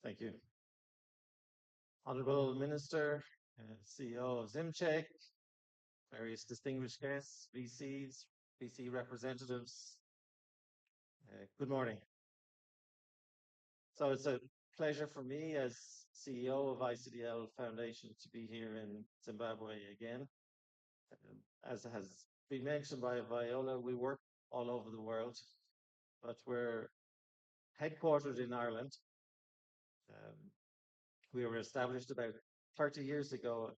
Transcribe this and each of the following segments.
Thank you. Honorable Minister, CEO of ZimCheck, various distinguished guests, VCs, VC representatives, good morning. So it's a pleasure for me as CEO of ICDL Foundation to be here in Zimbabwe again. As has been mentioned by Viola, we work all over the world, but we're headquartered in Ireland. Um, we were established about 30 years ago,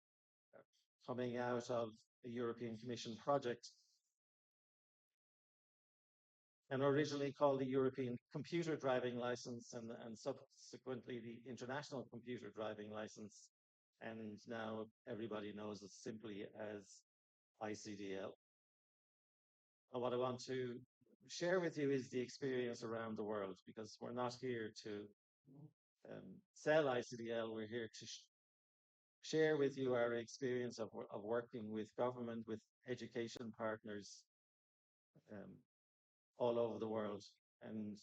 coming out of a European Commission project, and originally called the European Computer Driving License and subsequently the International Computer Driving License. And now everybody knows it simply as ICDL. And what I want to share with you is the experience around the world, because we're not here to sell ICDL, we're here to share with you our experience of working with government, with education partners um, all over the world. And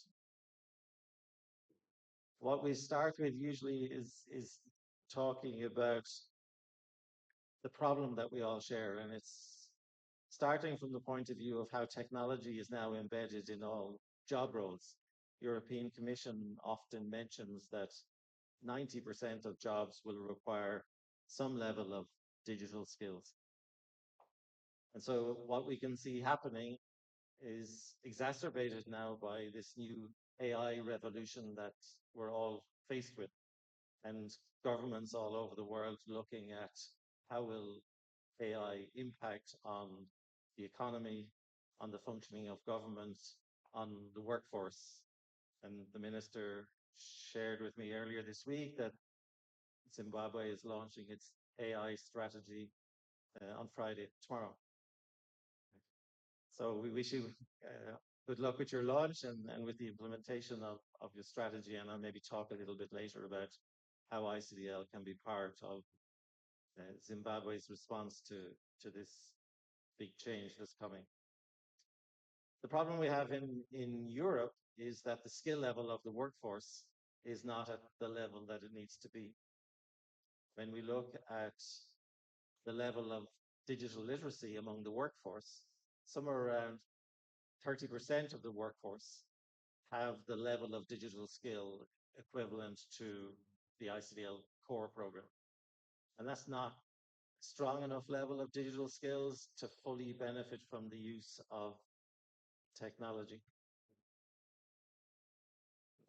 what we start with usually is talking about the problem that we all share, and it's starting from the point of view of how technology is now embedded in all job roles. European Commission often mentions that 90% of jobs will require some level of digital skills. And so what we can see happening is exacerbated now by this new AI revolution that we're all faced with, and governments all over the world looking at how will AI impact on the economy, on the functioning of government, on the workforce. And the minister shared with me earlier this week that Zimbabwe is launching its AI strategy on Friday, tomorrow. So we wish you good luck with your launch and with the implementation of your strategy. And I'll maybe talk a little bit later about how ICDL can be part of Zimbabwe's response to this big change that's coming. The problem we have in Europe is that the skill level of the workforce is not at the level that it needs to be. When we look at the level of digital literacy among the workforce, somewhere around 30% of the workforce have the level of digital skill equivalent to the ICDL core program. And that's not a strong enough level of digital skills to fully benefit from the use of technology.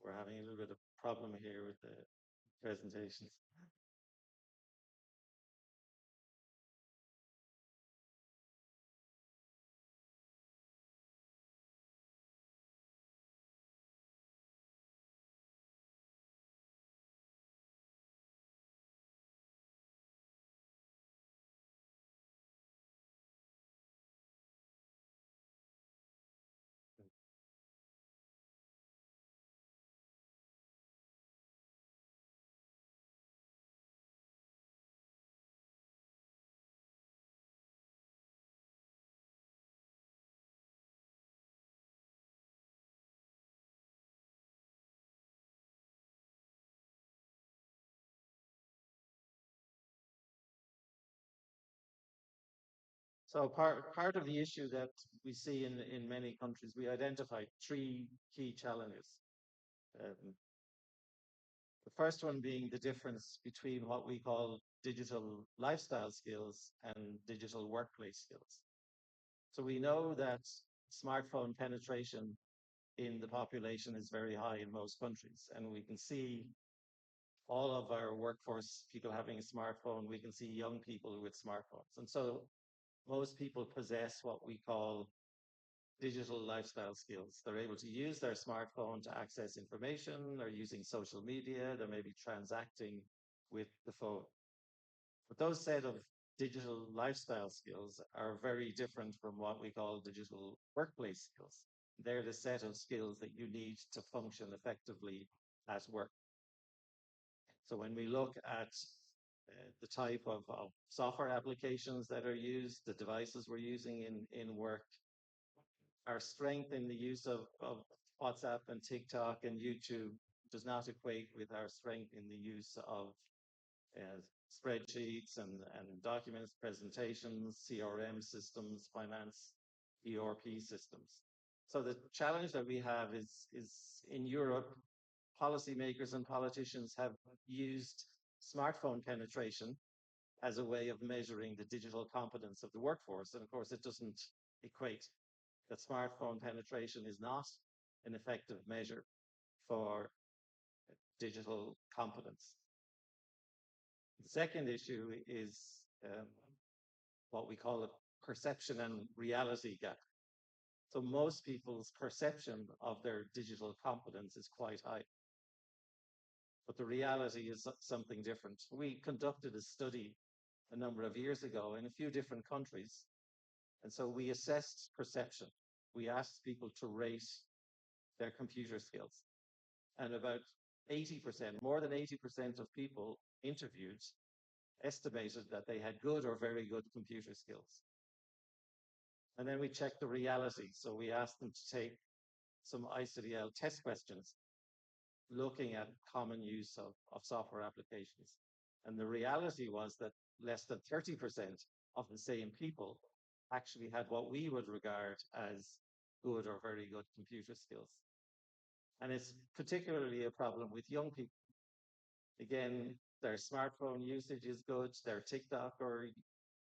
We're having a little bit of problem here with the presentations. So part of the issue that we see in many countries, we identified three key challenges. Um, the first one being the difference between what we call digital lifestyle skills and digital workplace skills. So we know that smartphone penetration in the population is very high in most countries, and we can see all of our workforce people having a smartphone. We can see young people with smartphones, and so most people possess what we call digital lifestyle skills. They're able to use their smartphone to access information, they're using social media, they may be transacting with the phone. But those set of digital lifestyle skills are very different from what we call digital workplace skills. They're the set of skills that you need to function effectively at work. So when we look at the type of software applications that are used, the devices we're using in work, our strength in the use of WhatsApp and TikTok and YouTube does not equate with our strength in the use of uh, spreadsheets and documents, presentations, CRM systems, finance, ERP systems. So the challenge that we have is in Europe, policymakers and politicians have used smartphone penetration as a way of measuring the digital competence of the workforce. And of course, it doesn't equate. That smartphone penetration is not an effective measure for digital competence. The second issue is what we call a perception and reality gap. So most people's perception of their digital competence is quite high, but the reality is something different. We conducted a study a number of years ago in a few different countries, and so we assessed perception. We asked people to rate their computer skills, and about 80%, more than 80% of people interviewed estimated that they had good or very good computer skills. And then we checked the reality. So we asked them to take some ICDL test questions looking at common use of software applications. And the reality was that less than 30% of the same people actually had what we would regard as good or very good computer skills. And it's particularly a problem with young people. Again, their smartphone usage is good, their TikTok or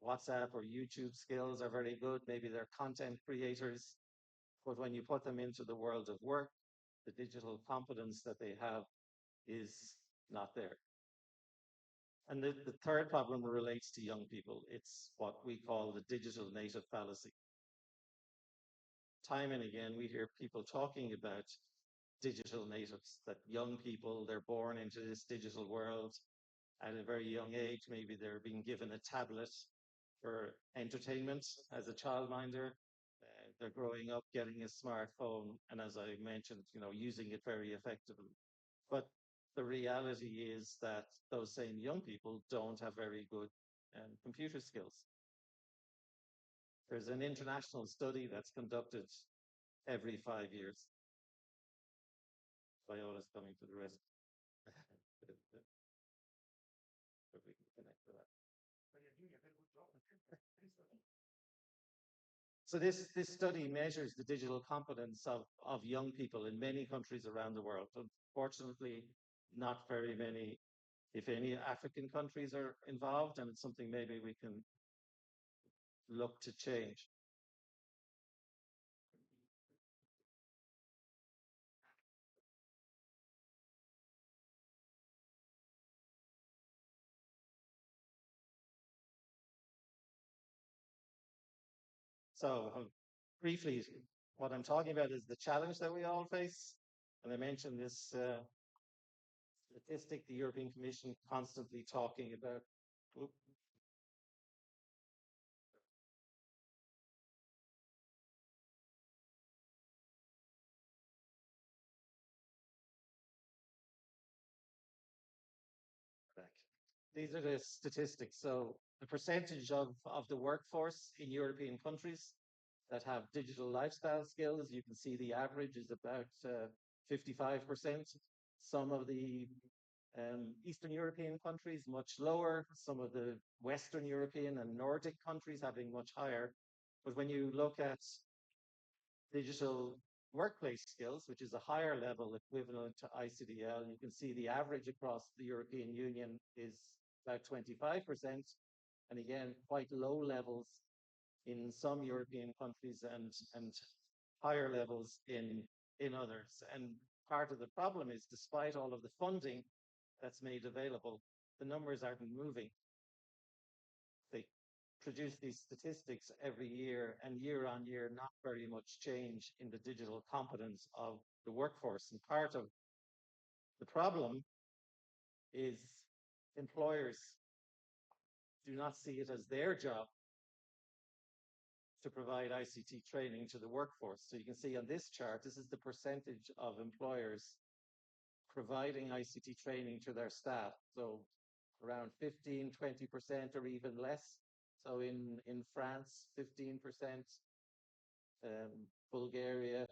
WhatsApp or YouTube skills are very good, maybe they're content creators, but when you put them into the world of work, the digital competence that they have is not there. And the third problem relates to young people. It's what we call the digital native fallacy. Time and again, we hear people talking about digital natives, that young people, they're born into this digital world at a very young age. Maybe they're being given a tablet for entertainment as a childminder. They're growing up getting a smartphone, and as I mentioned, using it very effectively. But the reality is that those same young people don't have very good computer skills. There's an international study that's conducted every 5 years. Viola's coming to the rescue. If we can connect to that. So this study measures the digital competence of young people in many countries around the world. Unfortunately, not very many, if any, African countries are involved, and it's something maybe we can look to change. So briefly, what I'm talking about is the challenge that we all face. And I mentioned this statistic, the European Commission constantly talking about. These are the statistics. So the percentage of the workforce in European countries that have digital lifestyle skills, you can see the average is about 55%. Some of the Eastern European countries much lower, some of the Western European and Nordic countries having much higher. But when you look at digital workplace skills, which is a higher level equivalent to ICDL, you can see the average across the European Union is about 25%. And again, quite low levels in some European countries and higher levels in others. And part of the problem is, despite all of the funding that's made available, the numbers aren't moving. They produce these statistics every year, and year on year, not very much change in the digital competence of the workforce. And part of the problem is employers do not see it as their job to provide ICT training to the workforce. So you can see on this chart, this is the percentage of employers providing ICT training to their staff. So around 15, 20% or even less. So in France, 15%, Bulgaria,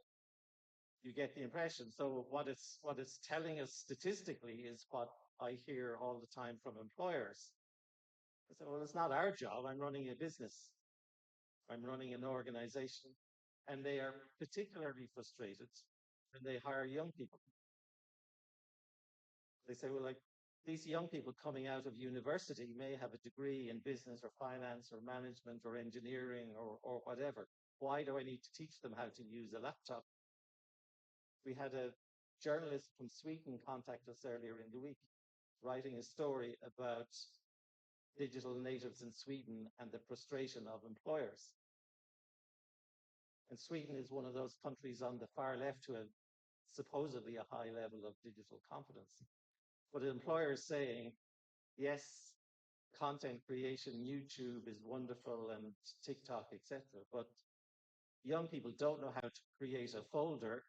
You get the impression. So what it's telling us statistically is what I hear all the time from employers. I say, well, it's not our job. I'm running a business. I'm running an organization. And they are particularly frustrated when they hire young people. They say, well, like these young people coming out of university may have a degree in business or finance or management or engineering or whatever. Why do I need to teach them how to use a laptop? We had a journalist from Sweden contact us earlier in the week, writing a story about digital natives in Sweden and the frustration of employers. And Sweden is one of those countries on the far left who have supposedly a high level of digital competence. But employers saying, yes, content creation, YouTube is wonderful and TikTok, etc. But young people don't know how to create a folder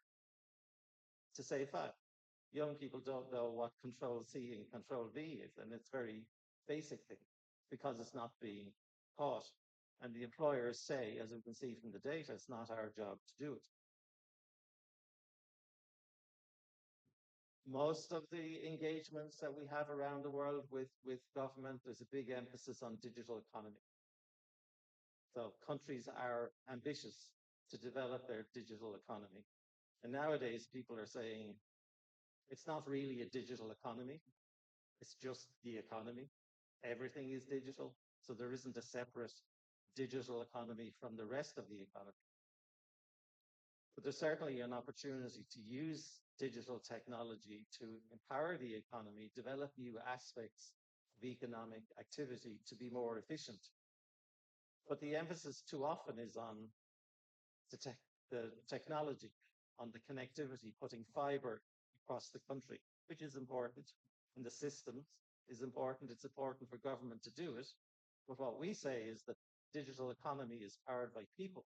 to save file. Young people don't know what Control C and Control V is, and it's very basic thing because it's not being taught. And the employers say, as we can see from the data, it's not our job to do it. Most of the engagements that we have around the world with government, there's a big emphasis on digital economy. So countries are ambitious to develop their digital economy. And nowadays, people are saying it's not really a digital economy, it's just the economy. Everything is digital. So there isn't a separate digital economy from the rest of the economy. But there's certainly an opportunity to use digital technology to empower the economy, develop new aspects of economic activity to be more efficient. But the emphasis too often is on the technology, on the connectivity, putting fiber across the country, which is important. And the systems is important. It's important for government to do it. But what we say is that digital economy is powered by people.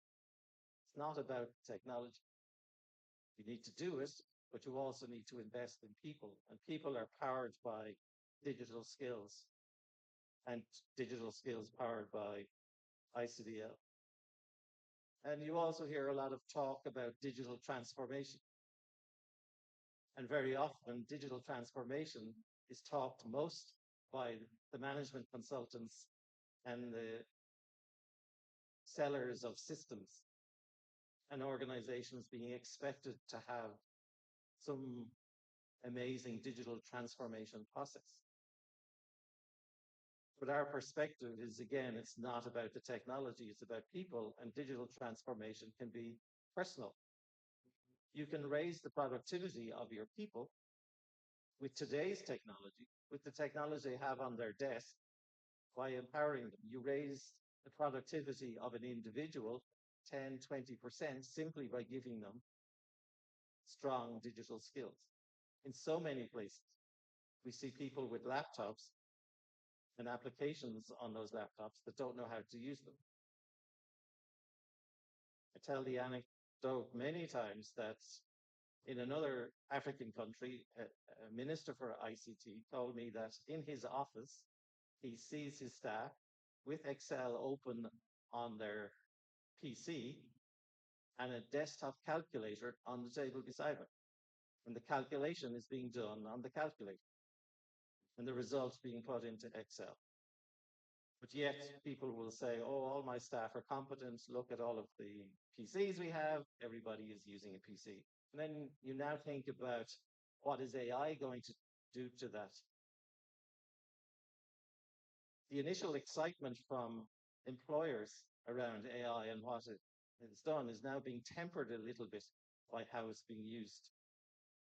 It's not about technology. You need to do it, but you also need to invest in people. And people are powered by digital skills and digital skills powered by ICDL. And you also hear a lot of talk about digital transformation. And very often, digital transformation is talked most by the management consultants and the sellers of systems and organizations being expected to have some amazing digital transformation process. But our perspective is, again, it's not about the technology, it's about people, and digital transformation can be personal. You can raise the productivity of your people with today's technology, with the technology they have on their desk, by empowering them. You raise the productivity of an individual 10, 20% simply by giving them strong digital skills. In so many places, we see people with laptops and applications on those laptops that don't know how to use them. I tell the anecdote many times that in another African country, a minister for ICT told me that in his office, he sees his staff with Excel open on their PC and a desktop calculator on the table beside him. And the calculation is being done on the calculator and the results being put into Excel. But yet people will say, oh, all my staff are competent. Look at all of the PCs we have. Everybody is using a PC. And then you now think about what is AI going to do to that? The initial excitement from employers around AI and what it has done is now being tempered a little bit by how it's being used.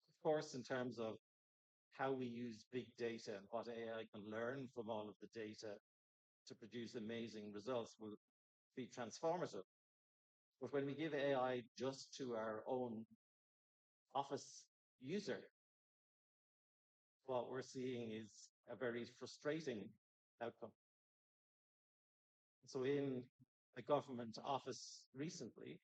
Of course, in terms of how we use big data and what AI can learn from all of the data to produce amazing results will be transformative. But when we give AI just to our own office user, what we're seeing is a very frustrating outcome. So in a government office recently,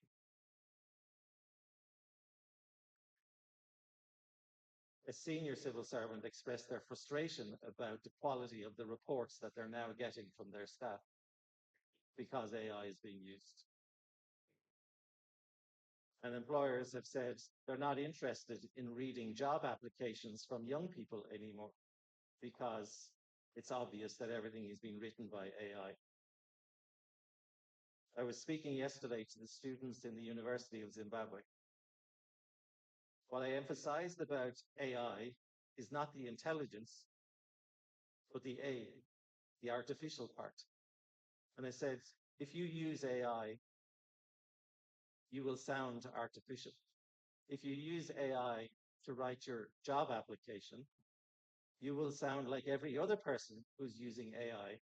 a senior civil servant expressed their frustration about the quality of the reports that they're now getting from their staff because AI is being used. And employers have said they're not interested in reading job applications from young people anymore because it's obvious that everything is being written by AI. I was speaking yesterday to the students in the University of Zimbabwe. What I emphasized about AI is not the intelligence, but the A, the artificial part. And I said, if you use AI, you will sound artificial. If you use AI to write your job application, you will sound like every other person who's using AI.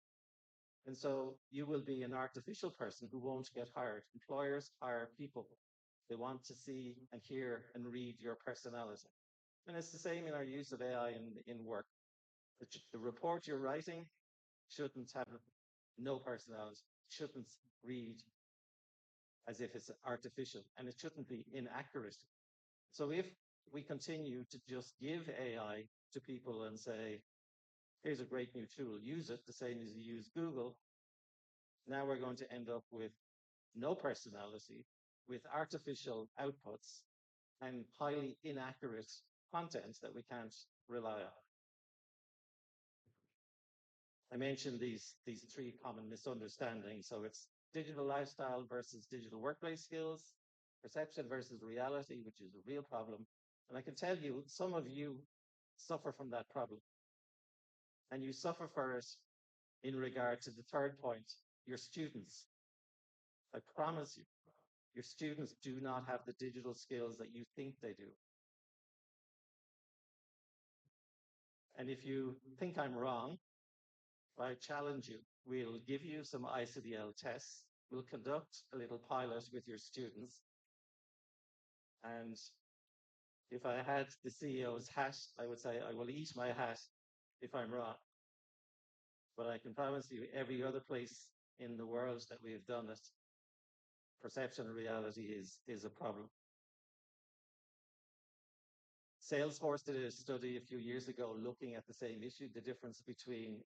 And so you will be an artificial person who won't get hired. Employers hire people. They want to see and hear and read your personality. And it's the same in our use of AI in work. The report you're writing shouldn't have no personality, shouldn't read as if it's artificial, and it shouldn't be inaccurate. So if we continue to just give AI to people and say, here's a great new tool, use it, the same as you use Google, now we're going to end up with no personality, with artificial outputs and highly inaccurate content that we can't rely on. I mentioned these three common misunderstandings. So it's digital lifestyle versus digital workplace skills, perception versus reality, which is a real problem. And I can tell you, some of you suffer from that problem. And you suffer for it in regard to the third point, your students. I promise you, your students do not have the digital skills that you think they do. And if you think I'm wrong, I challenge you. We'll give you some ICDL tests. We'll conduct a little pilot with your students. And if I had the CEO's hat, I would say I will eat my hat if I'm wrong. But I can promise you, every other place in the world that we have done it, perception and reality is a problem. Salesforce did a study a few years ago looking at the same issue, the difference between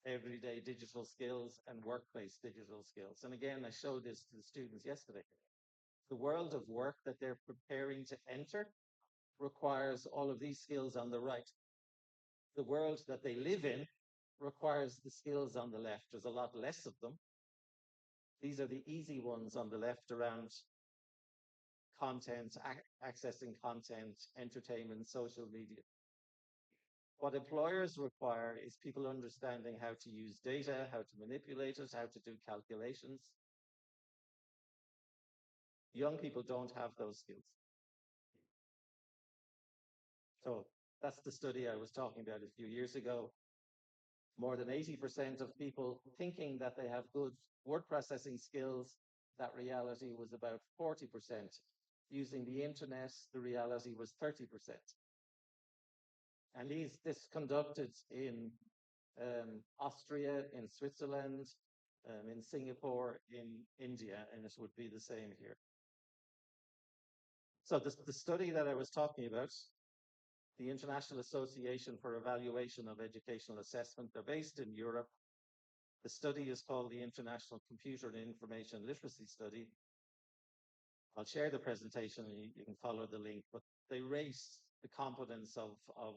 everyday digital skills and workplace digital skills. And again, I showed this to the students yesterday. The world of work that they're preparing to enter requires all of these skills on the right. The world that they live in requires the skills on the left. There's a lot less of them. These are the easy ones on the left around content, accessing content, entertainment, social media. What employers require is people understanding how to use data, how to manipulate it, how to do calculations. Young people don't have those skills. So that's the study I was talking about a few years ago. More than 80% of people thinking that they have good word processing skills, that reality was about 40%. Using the internet, the reality was 30%. And this conducted in Austria, in Switzerland, in Singapore, in India, and it would be the same here. So the study that I was talking about, the International Association for Evaluation of Educational Assessment, they're based in Europe. The study is called the International Computer and Information Literacy Study. I'll share the presentation and you can follow the link, but they rate the competence of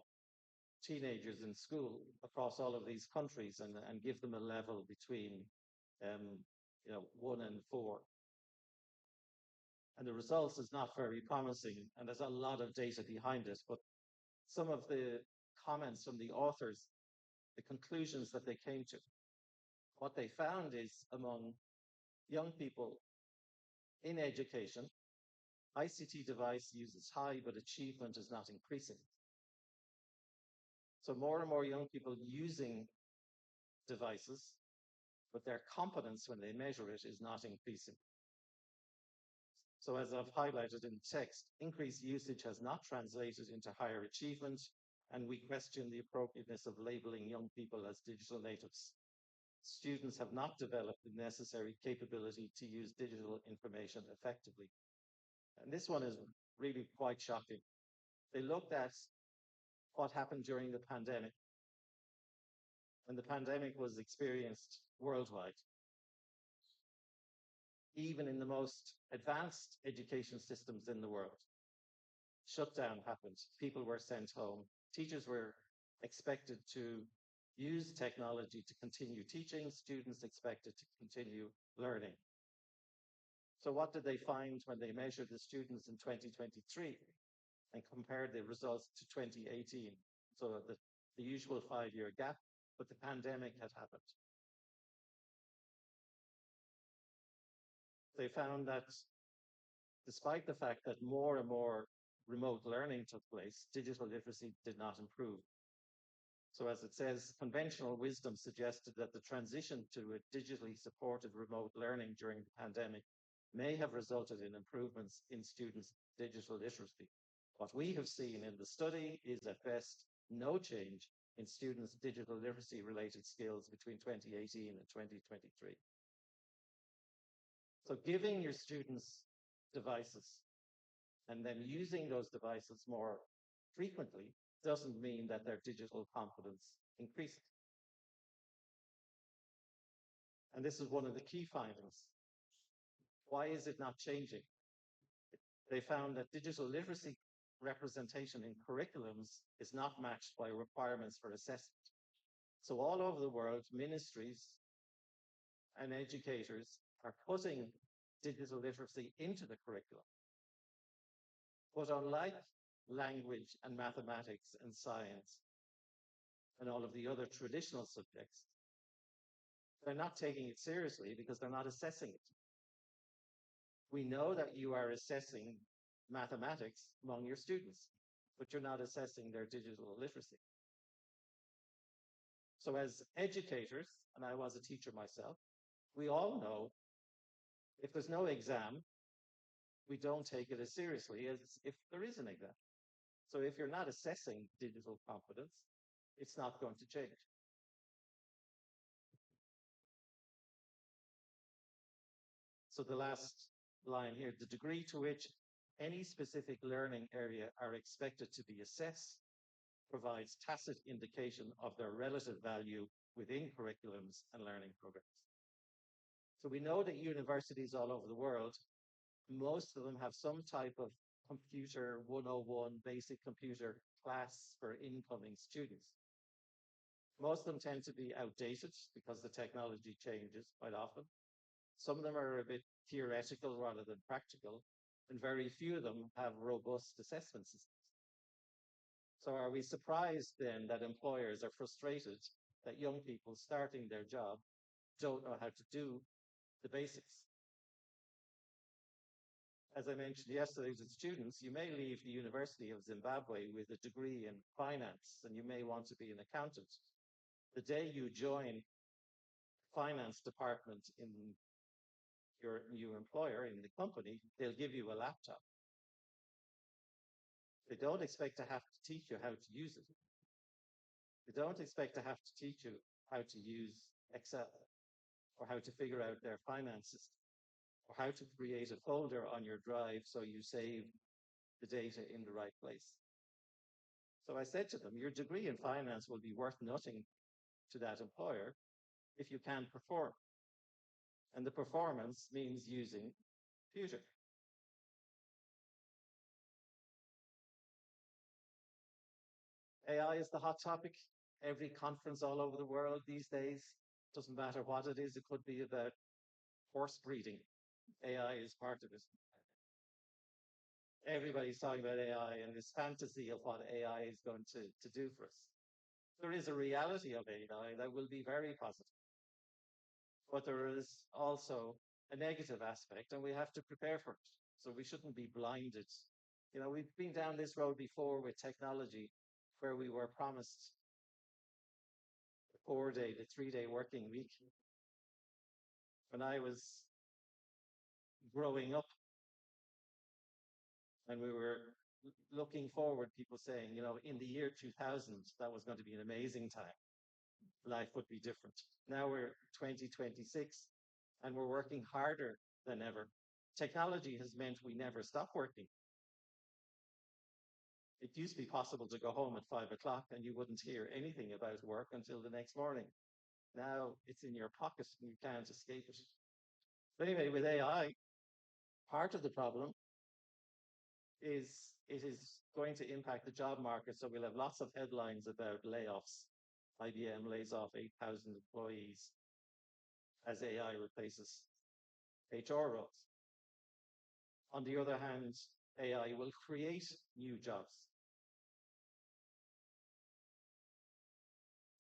teenagers in school across all of these countries and give them a level between 1 and 4. And the results is not very promising, and there's a lot of data behind it, but some of the comments from the authors, the conclusions that they came to, what they found is among young people in education, ICT device use is high, but achievement is not increasing. So more and more young people using devices, but their competence when they measure it is not increasing. So as I've highlighted in the text, increased usage has not translated into higher achievement, and we question the appropriateness of labeling young people as digital natives. Students have not developed the necessary capability to use digital information effectively. And this one is really quite shocking. They looked at what happened during the pandemic. When the pandemic was experienced worldwide, even in the most advanced education systems in the world. Shutdown happened, people were sent home, teachers were expected to use technology to continue teaching, students expected to continue learning. So what did they find when they measured the students in 2023 and compared the results to 2018? So the usual 5-year gap, but the pandemic had happened. They found that despite the fact that more and more remote learning took place, digital literacy did not improve. So as it says, conventional wisdom suggested that the transition to a digitally supported remote learning during the pandemic may have resulted in improvements in students' digital literacy. What we have seen in the study is at best no change in students' digital literacy related skills between 2018 and 2023. So giving your students devices and then using those devices more frequently doesn't mean that their digital competence increases. And this is one of the key findings. Why is it not changing? They found that digital literacy representation in curriculums is not matched by requirements for assessment. So all over the world, ministries and educators are putting digital literacy into the curriculum. But unlike language and mathematics and science and all of the other traditional subjects, they're not taking it seriously because they're not assessing it. We know that you are assessing mathematics among your students, but you're not assessing their digital literacy. So as educators, and I was a teacher myself, we all know if there's no exam, we don't take it as seriously as if there is an exam. So if you're not assessing digital competence, it's not going to change. So the last line here, the degree to which any specific learning area are expected to be assessed provides tacit indication of their relative value within curriculums and learning programs. So we know that universities all over the world, most of them have some type of computer 101 basic computer class for incoming students. Most of them tend to be outdated because the technology changes quite often. Some of them are a bit theoretical rather than practical, and very few of them have robust assessment systems. So are we surprised then that employers are frustrated that young people starting their job don't know how to do the basics? As I mentioned yesterday to students, you may leave the University of Zimbabwe with a degree in finance and you may want to be an accountant. The day you join finance department in your new employer, in the company, they'll give you a laptop. They don't expect to have to teach you how to use it. They don't expect to have to teach you how to use Excel or how to figure out their finances or how to create a folder on your drive so you save the data in the right place. So I said to them, your degree in finance will be worth nothing to that employer if you can't perform. And the performance means using computer. AI is the hot topic. Every conference all over the world these days, doesn't matter what it is, it could be about horse breeding. AI is part of it. Everybody's talking about AI and this fantasy of what AI is going to do for us. There is a reality of AI that will be very positive. But there is also a negative aspect, and we have to prepare for it. So we shouldn't be blinded. You know, we've been down this road before with technology where we were promised the 4-day, the 3-day working week. When I was growing up and we were looking forward, people saying, you know, in the year 2000, that was going to be an amazing time. Life would be different. Now we're 2026 and we're working harder than ever. Technology has meant we never stop working. It used to be possible to go home at 5 o'clock and you wouldn't hear anything about work until the next morning. Now it's in your pocket and you can't escape it. But anyway, with AI, part of the problem is it is going to impact the job market. So we'll have lots of headlines about layoffs. IBM lays off 8,000 employees as AI replaces HR roles. On the other hand, AI will create new jobs.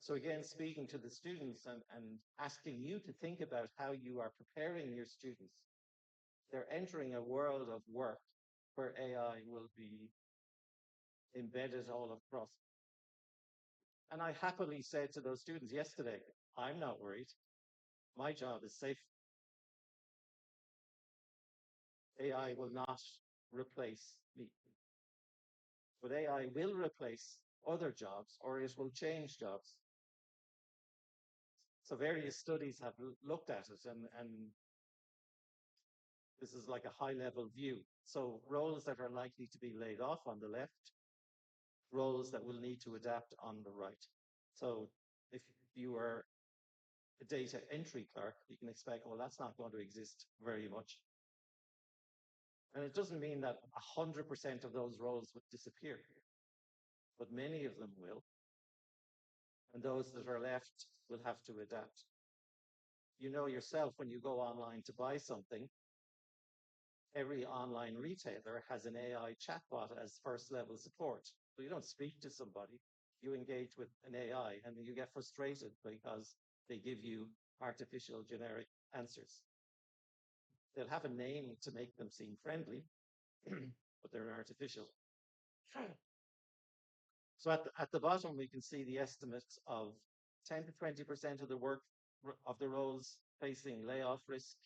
So again, speaking to the students and asking you to think about how you are preparing your students. They're entering a world of work where AI will be embedded all across. And I happily said to those students yesterday, I'm not worried. My job is safe. AI will not replace me. But AI will replace other jobs or it will change jobs. So various studies have looked at it and this is like a high level view. So roles that are likely to be laid off on the left, roles that will need to adapt on the right. So if you are a data entry clerk, you can expect, well, that's not going to exist very much. And it doesn't mean that 100% of those roles would disappear, but many of them will. And those that are left will have to adapt. You know yourself when you go online to buy something, every online retailer has an AI chatbot as first level support. So you don't speak to somebody, you engage with an AI and you get frustrated because they give you artificial generic answers. They'll have a name to make them seem friendly, but they're artificial. So at the bottom, we can see the estimates of 10 to 20% of the work of the roles facing layoff risk.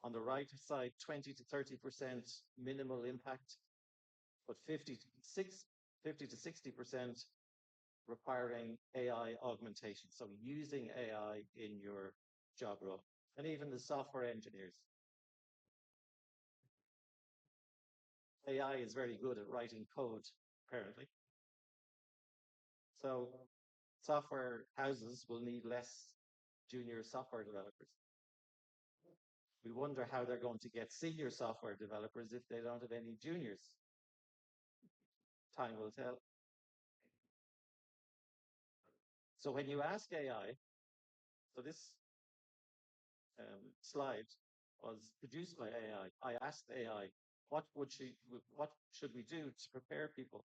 On the right side, 20 to 30% minimal impact, but 50 to 60% requiring AI augmentation. So using AI in your job role, and even the software engineers. AI is very good at writing code, apparently. So software houses will need less junior software developers. We wonder how they're going to get senior software developers if they don't have any juniors. Time will tell. So when you ask AI, so this slide was produced by AI. I asked AI, what should we do to prepare people?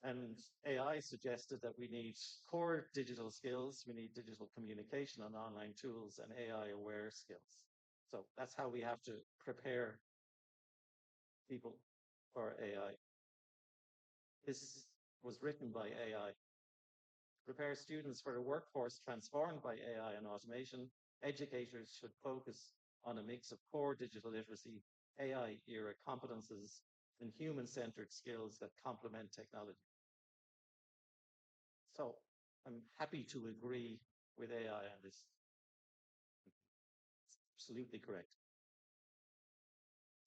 And AI suggested that we need core digital skills, we need digital communication on online tools and AI aware skills. So that's how we have to prepare people for AI. This was written by AI. Prepare students for a workforce transformed by AI and automation. Educators should focus on a mix of core digital literacy, AI era competences, and human-centered skills that complement technology. So I'm happy to agree with AI on this. Absolutely correct.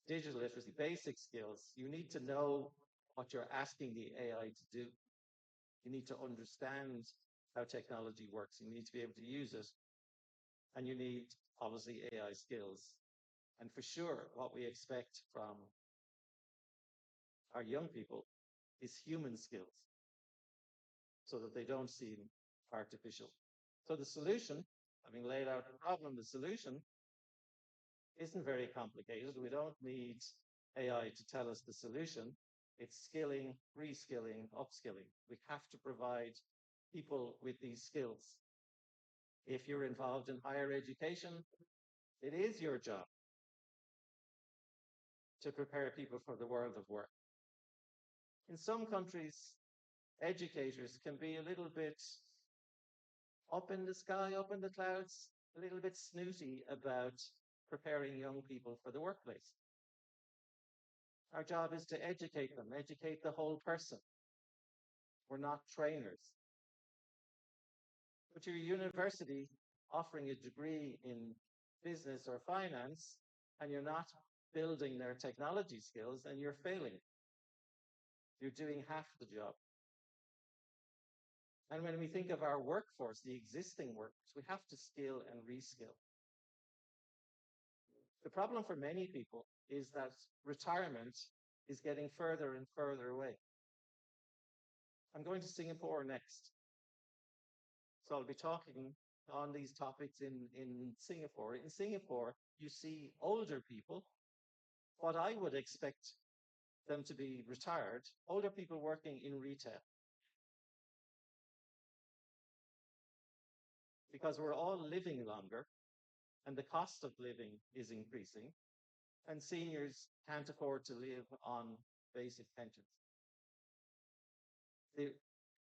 Digital literacy, basic skills. You need to know what you're asking the AI to do. You need to understand how technology works. You need to be able to use it. And you need, obviously, AI skills. And for sure, what we expect from our young people is human skills so that they don't seem artificial. So the solution, having laid out the problem, the solution isn't very complicated. We don't need AI to tell us the solution. It's skilling, reskilling, upskilling. We have to provide people with these skills. If you're involved in higher education, it is your job to prepare people for the world of work. In some countries, educators can be a little bit up in the sky, up in the clouds, a little bit snooty about preparing young people for the workplace. Our job is to educate them, educate the whole person. We're not trainers. But your university offering a degree in business or finance, and you're not building their technology skills, then you're failing. You're doing half the job. And when we think of our workforce, the existing workforce, we have to skill and reskill. The problem for many people is that retirement is getting further and further away. I'm going to Singapore next. So I'll be talking on these topics in Singapore. In Singapore, you see older people, what I would expect them to be retired, older people working in retail, because we're all living longer and the cost of living is increasing, and seniors can't afford to live on basic pensions. The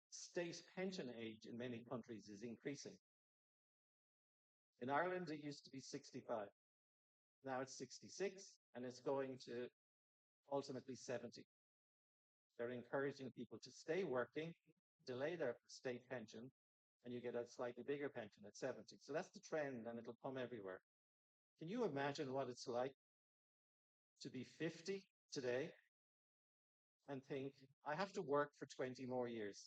state pension age in many countries is increasing. In Ireland, it used to be 65. Now it's 66, and it's going to ultimately 70. They're encouraging people to stay working, delay their state pension, and you get a slightly bigger pension at 70. So that's the trend, and it'll come everywhere. Can you imagine what it's like to be 50 today and think, I have to work for 20 more years?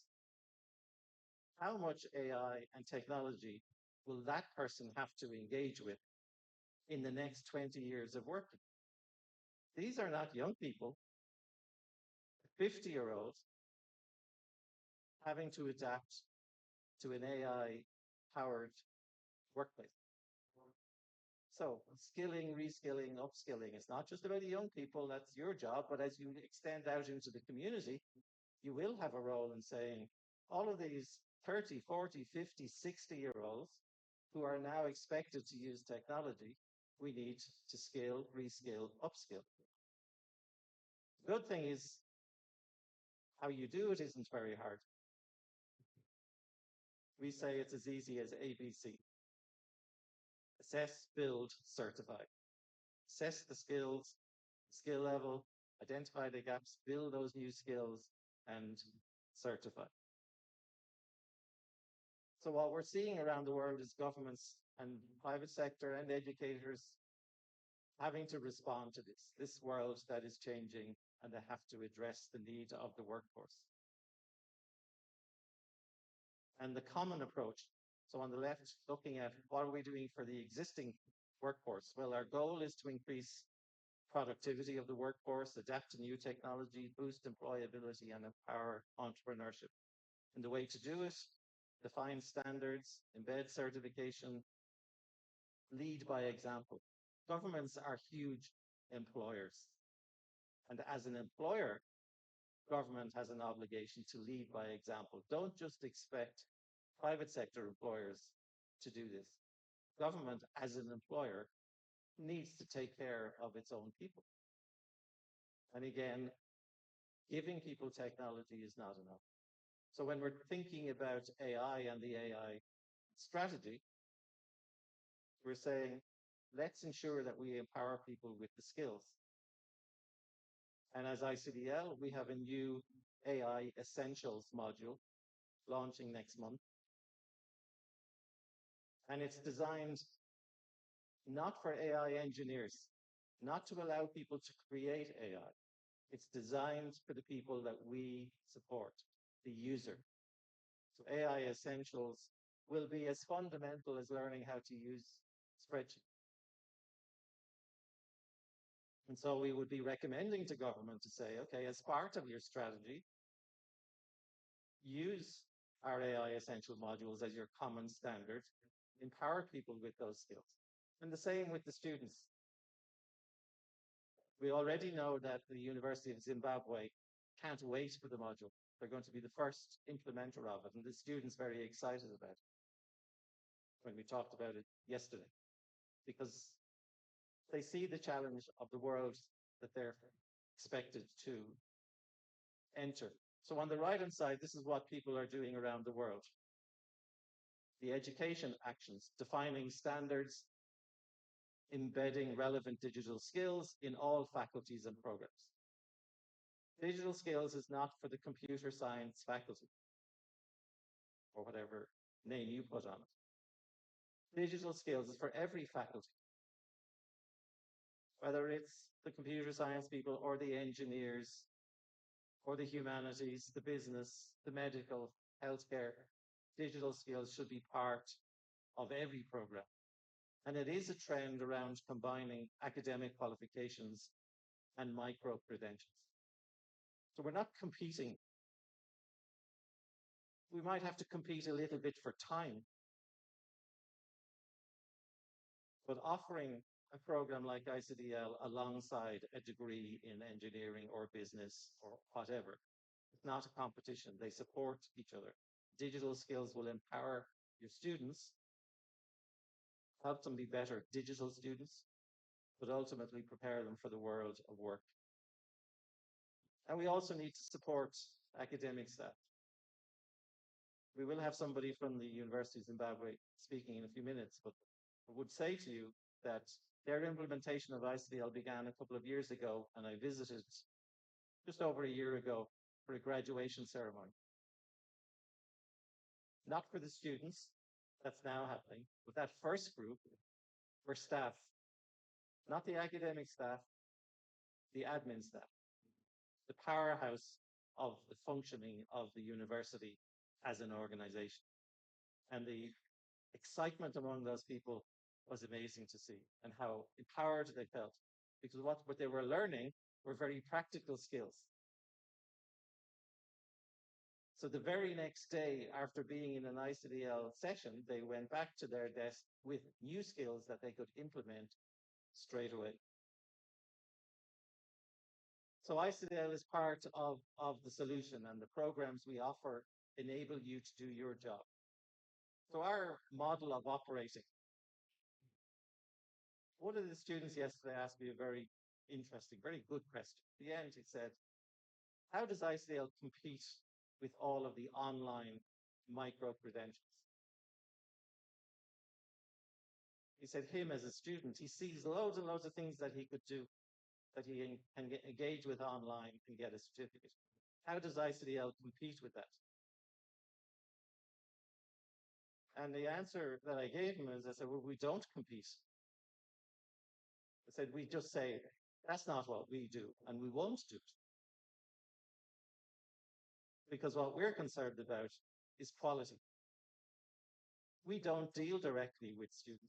How much AI and technology will that person have to engage with in the next 20 years of working? These are not young people, 50-year-olds having to adapt to an AI powered workplace. So skilling, reskilling, upskilling, it's not just about the young people, that's your job, but as you extend out into the community, you will have a role in saying all of these 30, 40, 50, 60-year-olds who are now expected to use technology, we need to skill, reskill, upskill. The good thing is how you do it isn't very hard. We say it's as easy as ABC. Assess, build, certify. Assess the skills, skill level, identify the gaps, build those new skills, and certify. So what we're seeing around the world is governments and private sector and educators having to respond to this world that is changing, and they have to address the need of the workforce. And the common approach, so on the left, looking at what are we doing for the existing workforce? Well, our goal is to increase productivity of the workforce, adapt to new technology, boost employability, and empower entrepreneurship. And the way to do it, define standards, embed certification, lead by example. Governments are huge employers. And as an employer, government has an obligation to lead by example. Don't just expect private sector employers to do this. Government, as an employer, needs to take care of its own people. And again, giving people technology is not enough. So when we're thinking about AI and the AI strategy, we're saying, let's ensure that we empower people with the skills. And as ICDL, we have a new AI Essentials module launching next month. And it's designed not for AI engineers, not to allow people to create AI. It's designed for the people that we support, the user. So AI Essentials will be as fundamental as learning how to use spreadsheets. And so we would be recommending to government to say, okay, as part of your strategy, use our AI Essential modules as your common standard, empower people with those skills. And the same with the students. We already know that the University of Zimbabwe can't wait for the module. They're going to be the first implementer of it, and the students very excited about it when we talked about it yesterday, because they see the challenge of the world that they're expected to enter. So on the right-hand side, this is what people are doing around the world. The education actions, defining standards, embedding relevant digital skills in all faculties and programs. Digital skills is not for the computer science faculty, or whatever name you put on it. Digital skills is for every faculty, whether it's the computer science people or the engineers or the humanities, the business, the medical, healthcare, digital skills should be part of every program. And it is a trend around combining academic qualifications and micro credentials. So we're not competing. We might have to compete a little bit for time, but offering a program like ICDL alongside a degree in engineering or business or whatever, it's not a competition. They support each other. Digital skills will empower your students, help them be better digital students, but ultimately prepare them for the world of work. And we also need to support academic staff. We will have somebody from the University of Zimbabwe speaking in a few minutes, but I would say to you that their implementation of ICDL began a couple of years ago, and I visited just over a year ago for a graduation ceremony. Not for the students, that's now happening, but that first group were staff, not the academic staff, the admin staff, the powerhouse of the functioning of the university as an organization. And the excitement among those people was amazing to see, and how empowered they felt, because what they were learning were very practical skills. So the very next day after being in an ICDL session, they went back to their desk with new skills that they could implement straight away. So ICDL is part of the solution, and the programs we offer enable you to do your job. So our model of operating. One of the students yesterday asked me a very interesting, very good question. At the end, he said, how does ICDL compete with all of the online micro-credentials? He said him as a student, he sees loads and loads of things that he could do, that he can engage with online and get a certificate. How does ICDL compete with that? And the answer that I gave him is, I said, well, we don't compete. I said, we just say, that's not what we do, and we won't do it. Because what we're concerned about is quality. We don't deal directly with students.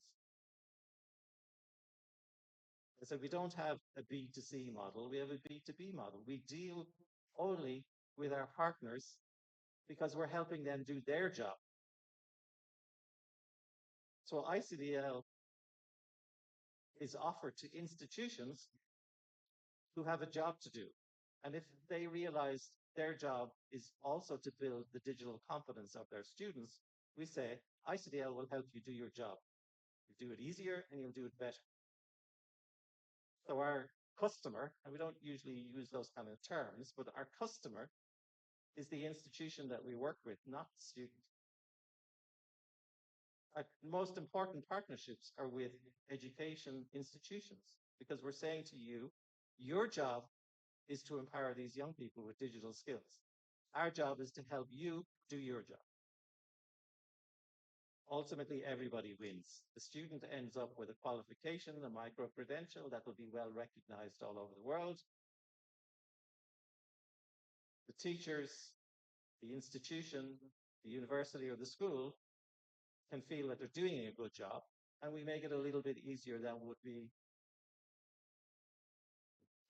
I said, we don't have a B2C model, we have a B2B model. We deal only with our partners because we're helping them do their job. So ICDL is offered to institutions who have a job to do. And if they realize their job is also to build the digital competence of their students, we say, ICDL will help you do your job. You do it easier and you'll do it better. So our customer, and we don't usually use those kind of terms, but our customer is the institution that we work with, not the student. Our most important partnerships are with education institutions, because we're saying to you, your job is to empower these young people with digital skills. Our job is to help you do your job. Ultimately, everybody wins. The student ends up with a qualification, a micro-credential that will be well recognized all over the world. The teachers, the institution, the university or the school can feel that they're doing a good job, and we make it a little bit easier than would be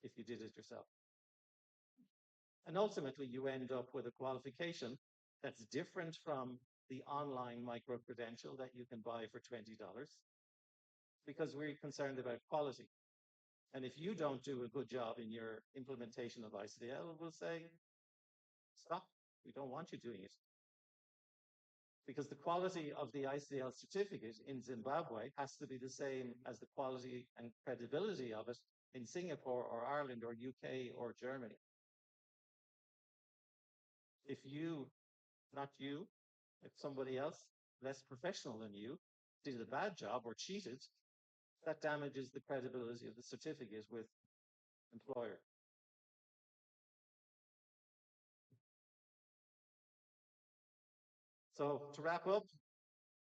if you did it yourself. And ultimately, you end up with a qualification that's different from the online micro-credential that you can buy for $20, because we're concerned about quality. And if you don't do a good job in your implementation of ICDL, we'll say, stop, we don't want you doing it. Because the quality of the ICDL certificate in Zimbabwe has to be the same as the quality and credibility of it in Singapore or Ireland or UK or Germany. If you, not you, if somebody else less professional than you did a bad job or cheated, that damages the credibility of the certificate with employer. So to wrap up,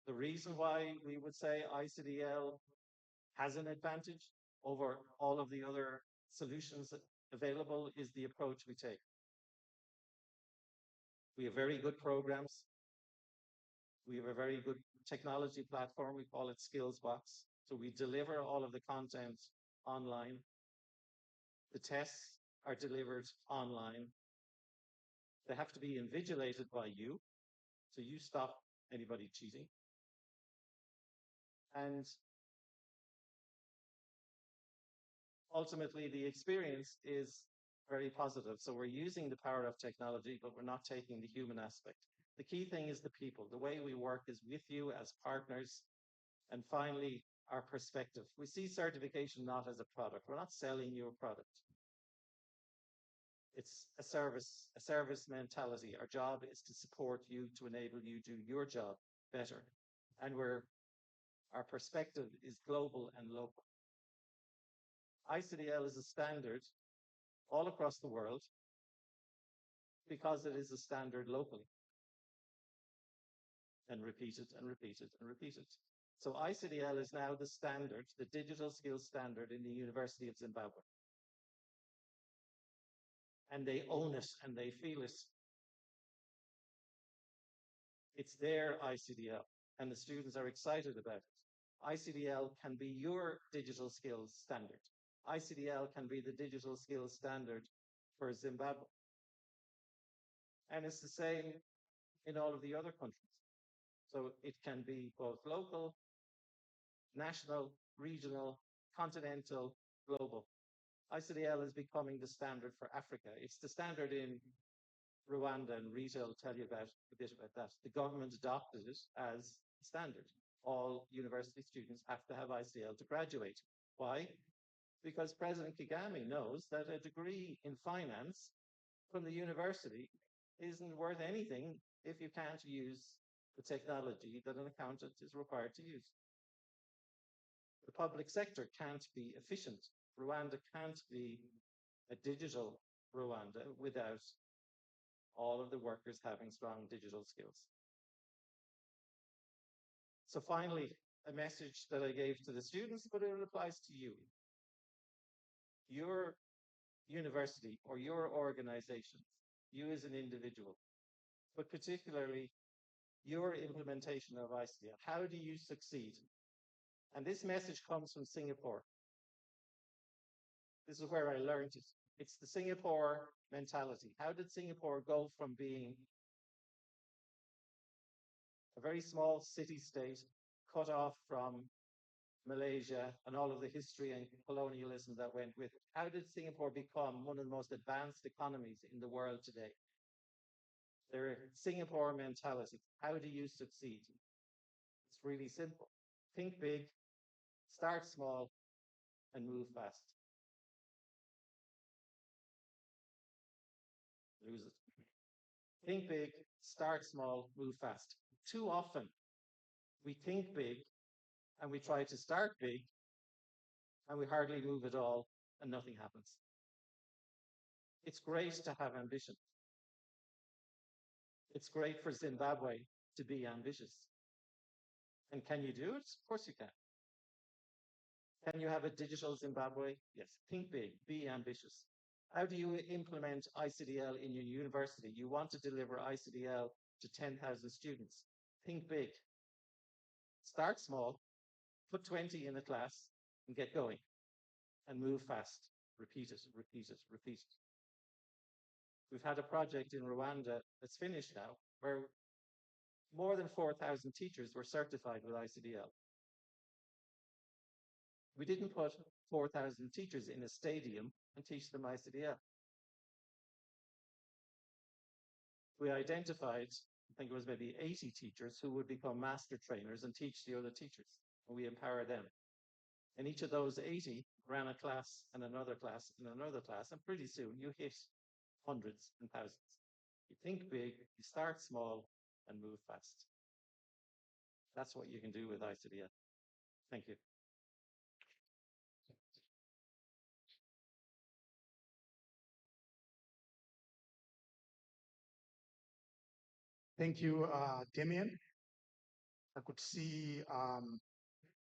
the reason why we would say ICDL has an advantage over all of the other solutions available is the approach we take. We have very good programs. We have a very good technology platform. We call it Skills Box. So we deliver all of the content online. The tests are delivered online. They have to be invigilated by you. So you stop anybody cheating. And ultimately, the experience is very positive. So we're using the power of technology, but we're not taking the human aspect. The key thing is the people. The way we work is with you as partners. And finally, our perspective. We see certification not as a product. We're not selling you a product. It's a service mentality. Our job is to support you, to enable you to do your job better. And our perspective is global and local. ICDL is a standard all across the world because it is a standard locally. And repeat it and repeat it and repeat it. So ICDL is now the standard, the digital skills standard in the University of Zimbabwe. And they own it and they feel it. It's their ICDL, and the students are excited about it. ICDL can be your digital skills standard. ICDL can be the digital skills standard for Zimbabwe. And it's the same in all of the other countries. So it can be both local, national, regional, continental, global. ICDL is becoming the standard for Africa. It's the standard in Rwanda, and Rita will tell you a bit about that. The government adopted it as standard. All university students have to have ICDL to graduate. Why? Because President Kagame knows that a degree in finance from the university isn't worth anything if you can't use the technology that an accountant is required to use. The public sector can't be efficient. Rwanda can't be a digital Rwanda without all of the workers having strong digital skills. So finally, a message that I gave to the students, but it applies to you. Your university or your organization, you as an individual, but particularly your implementation of ICDL. How do you succeed? And this message comes from Singapore. This is where I learned it. It's the Singapore mentality. How did Singapore go from being a very small city-state cut off from Malaysia and all of the history and colonialism that went with it? How did Singapore become one of the most advanced economies in the world today? Their Singapore mentality. How do you succeed? It's really simple. Think big, start small, and move fast. Lose it. Think big, start small, move fast. Too often, we think big and we try to start big and we hardly move at all and nothing happens. It's great to have ambition. It's great for Zimbabwe to be ambitious. And can you do it? Of course you can. Can you have a digital Zimbabwe? Yes. Think big, be ambitious. How do you implement ICDL in your university? You want to deliver ICDL to 10,000 students. Think big. Start small, put 20 in a class and get going and move fast. Repeat it, repeat it, repeat it. We've had a project in Rwanda that's finished now where more than 4,000 teachers were certified with ICDL. We didn't put 4,000 teachers in a stadium and teach them ICDL. We identified, I think it was maybe 80 teachers who would become master trainers and teach the other teachers. And we empower them. And each of those 80 ran a class and another class and another class. And pretty soon you hit hundreds and thousands. You think big, you start small, and move fast. That's what you can do with ICDL. Thank you. Thank you, Damien. I could see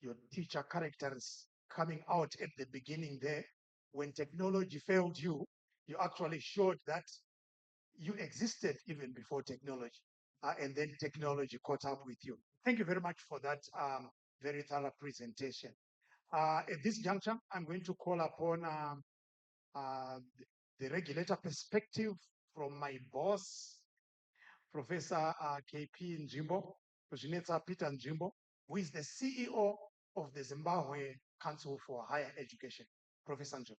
your teacher characters coming out at the beginning there. When technology failed you, you actually showed that you existed even before technology, and then technology caught up with you. Thank you very much for that very thorough presentation. At this juncture, I'm going to call upon uh, the regulator perspective from my boss, Professor KP Njimbo, Kuzhinetsa Peter Njimbo, who is the CEO of the Zimbabwe Council for Higher Education. Professor Njimbo.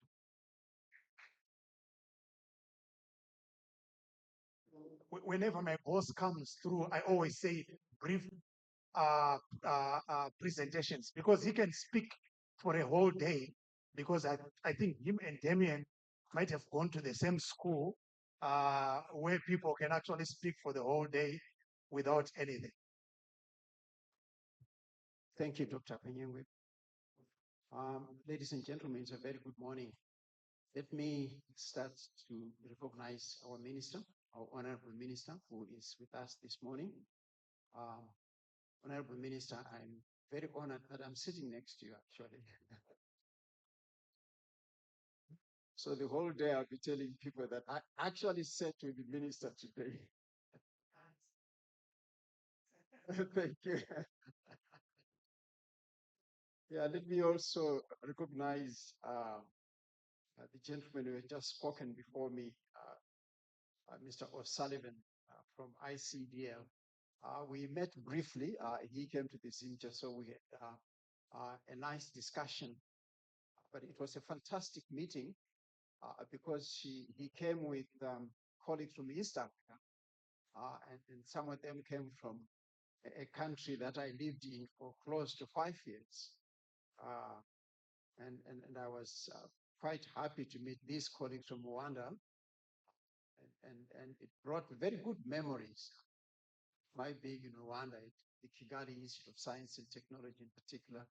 Whenever my boss comes through, I always say brief presentations because he can speak for a whole day because I think him and Damien might have gone to the same school where people can actually speak for the whole day without anything. Thank you, Dr. Penyengwe. Ladies and gentlemen, it's a very good morning. Let me start to recognize our minister, our honorable minister, who is with us this morning. Honorable Minister, I'm very honored that I'm sitting next to you, actually. So the whole day I'll be telling people that I actually sat with the minister today. Thank you. Yeah, let me also recognize the gentleman who had just spoken before me, Mr. O'Sullivan from ICDL. We met briefly. He came to the center, so we had a nice discussion. But it was a fantastic meeting because he came with colleagues from East Africa, and some of them came from a country that I lived in for close to 5 years. And I was quite happy to meet these colleagues from Rwanda, and it brought very good memories. My being in Rwanda, the Kigali Institute of Science and Technology in particular,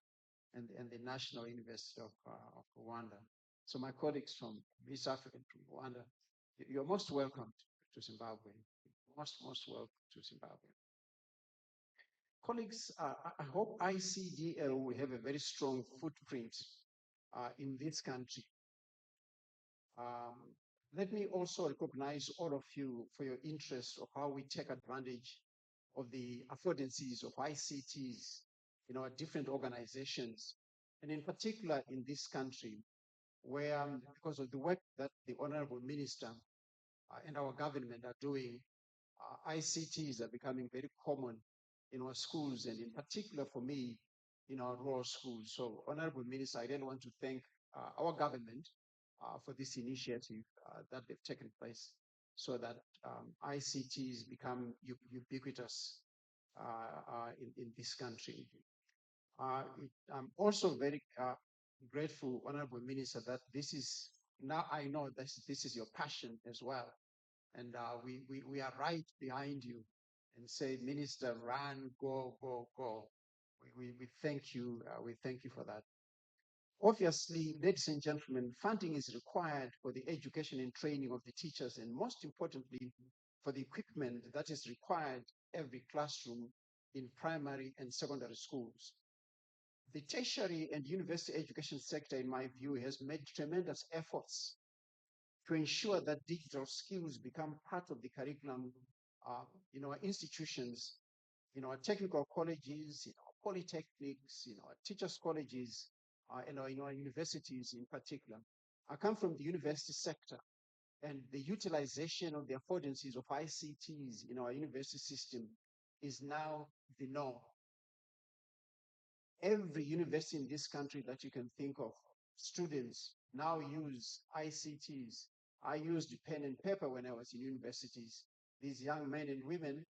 and the National University of Rwanda. So my colleagues from East Africa, from Rwanda, you're most welcome to Zimbabwe. Most welcome to Zimbabwe. Colleagues, I hope ICDL will have a very strong footprint in this country. Let me also recognize all of you for your interest of how we take advantage of the affordances of ICTs in our different organizations, and in particular in this country, where because of the work that the Honorable Minister and our government are doing, ICTs are becoming very common in our schools, and in particular for me, in our rural schools. So, Honorable Minister, I really want to thank our government for this initiative that they've taken place so that ICTs become ubiquitous in this country. I'm also very grateful, Honorable Minister, that this is, now I know that this is your passion as well. And we are right behind you and say, Minister, run, go, go, go. We thank you. We thank you for that. Obviously, ladies and gentlemen, funding is required for the education and training of the teachers, and most importantly, for the equipment that is required every classroom in primary and secondary schools. The tertiary and university education sector, in my view, has made tremendous efforts to ensure that digital skills become part of the curriculum in our institutions, in our technical colleges, in our polytechnics, in our teachers' colleges, and in our universities in particular. I come from the university sector, and the utilization of the affordances of ICTs in our university system is now the norm. Every university in this country that you can think of, students now use ICTs. I used pen and paper when I was in universities. These young men and women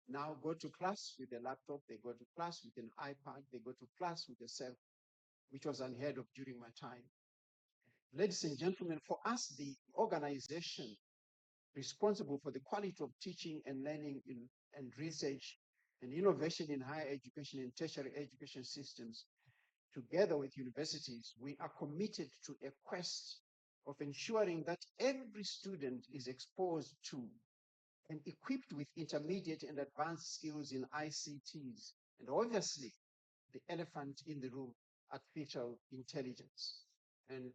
now go to class with a laptop, they go to class with an iPad, they go to class with a cell, which was unheard of during my time. Ladies and gentlemen, for us, the organization responsible for the quality of teaching and learning and research and innovation in higher education and tertiary education systems, together with universities, we are committed to a quest of ensuring that every student is exposed to and equipped with intermediate and advanced skills in ICTs, and obviously the elephant in the room, artificial intelligence. And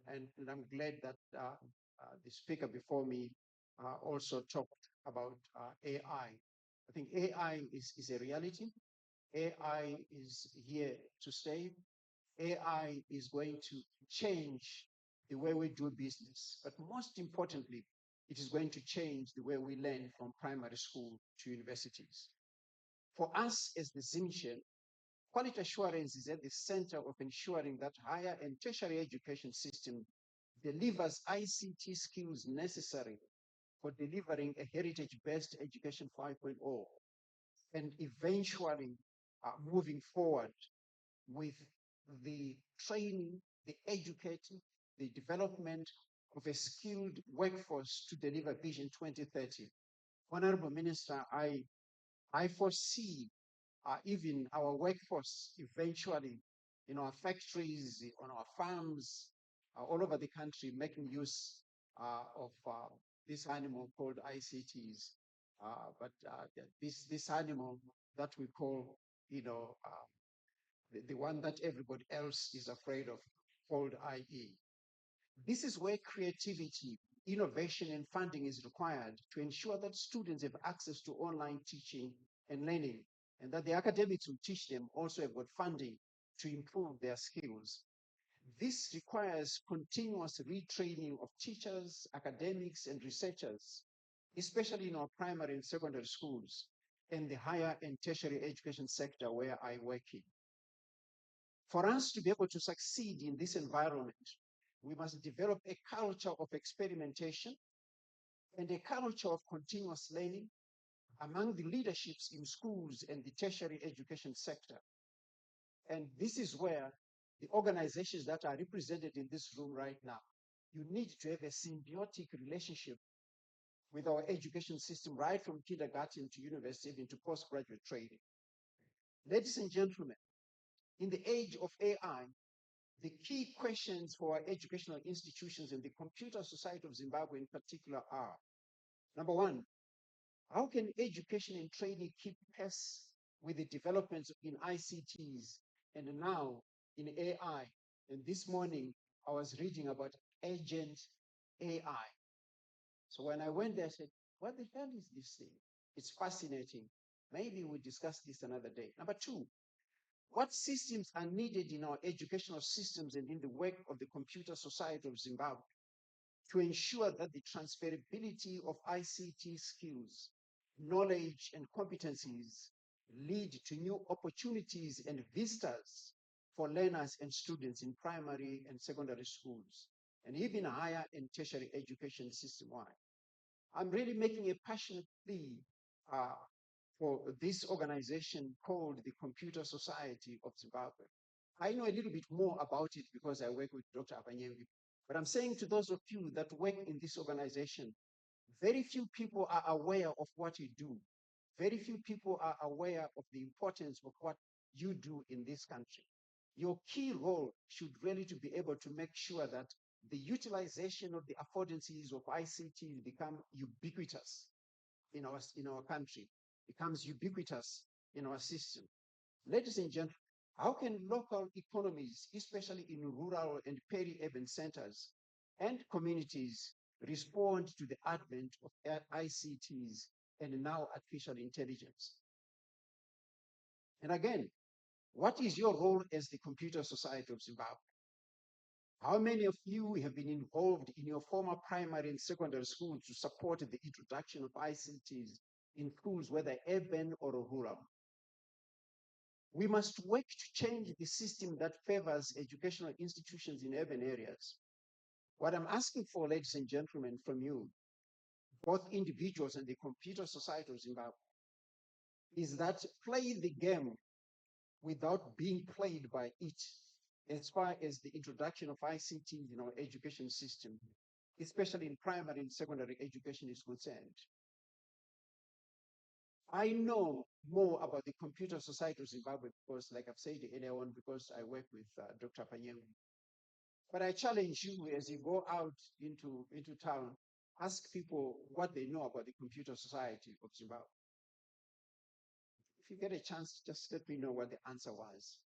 I'm glad that the speaker before me also talked about AI. I think AI is a reality. AI is here to stay. AI is going to change the way we do business. But most importantly, it is going to change the way we learn from primary school to universities. For us as the Zimchen, quality assurance is at the center of ensuring that higher and tertiary education system delivers ICT skills necessary for delivering a heritage-based education 5.0 and eventually moving forward with the training, the educating, the development of a skilled workforce to deliver Vision 2030. Honorable Minister, I foresee even our workforce eventually in our factories, on our farms, all over the country, making use of this animal called ICTs. This animal that we call, the one that everybody else is afraid of, called IE. This is where creativity, innovation, and funding is required to ensure that students have access to online teaching and learning, and that the academics who teach them also have got funding to improve their skills. This requires continuous retraining of teachers, academics, and researchers, especially in our primary and secondary schools and the higher and tertiary education sector where I work in. For us to be able to succeed in this environment, we must develop a culture of experimentation and a culture of continuous learning among the leaderships in schools and the tertiary education sector. And this is where the organizations that are represented in this room right now, you need to have a symbiotic relationship with our education system, right from kindergarten to university, even to postgraduate training. Ladies and gentlemen, in the age of AI, the key questions for our educational institutions and the Computer Society of Zimbabwe in particular are, number one, how can education and training keep pace with the developments in ICTs and now in AI? And this morning, I was reading about agent AI. So when I went there, I said, what the hell is this thing? It's fascinating. Maybe we'll discuss this another day. Number two, what systems are needed in our educational systems and in the work of the Computer Society of Zimbabwe to ensure that the transferability of ICT skills, knowledge, and competencies lead to new opportunities and vistas for learners and students in primary and secondary schools, and even higher and tertiary education system-wide. I'm really making a passionate plea uh, for this organization called the Computer Society of Zimbabwe. I know a little bit more about it because I work with Dr. Abanyengi, but I'm saying to those of you that work in this organization, very few people are aware of what you do. Very few people are aware of the importance of what you do in this country. Your key role should really to be able to make sure that the utilization of the affordances of ICT become ubiquitous in our country, becomes ubiquitous in our system. Ladies and gentlemen, how can local economies, especially in rural and peri-urban centers and communities, respond to the advent of ICTs and now artificial intelligence? And again, what is your role as the Computer Society of Zimbabwe? How many of you have been involved in your former primary and secondary schools to support the introduction of ICTs in schools, whether urban or rural? We must work to change the system that favors educational institutions in urban areas. What I'm asking for, ladies and gentlemen, from you, both individuals and the Computer Society of Zimbabwe, is that play the game without being played by it as far as the introduction of ICT in our education system, especially in primary and secondary education is concerned. I know more about the Computer Society of Zimbabwe because, like I've said earlier on, because I work with Dr. Panyewu. But I challenge you as you go out into town, ask people what they know about the Computer Society of Zimbabwe. If you get a chance, just let me know what the answer was.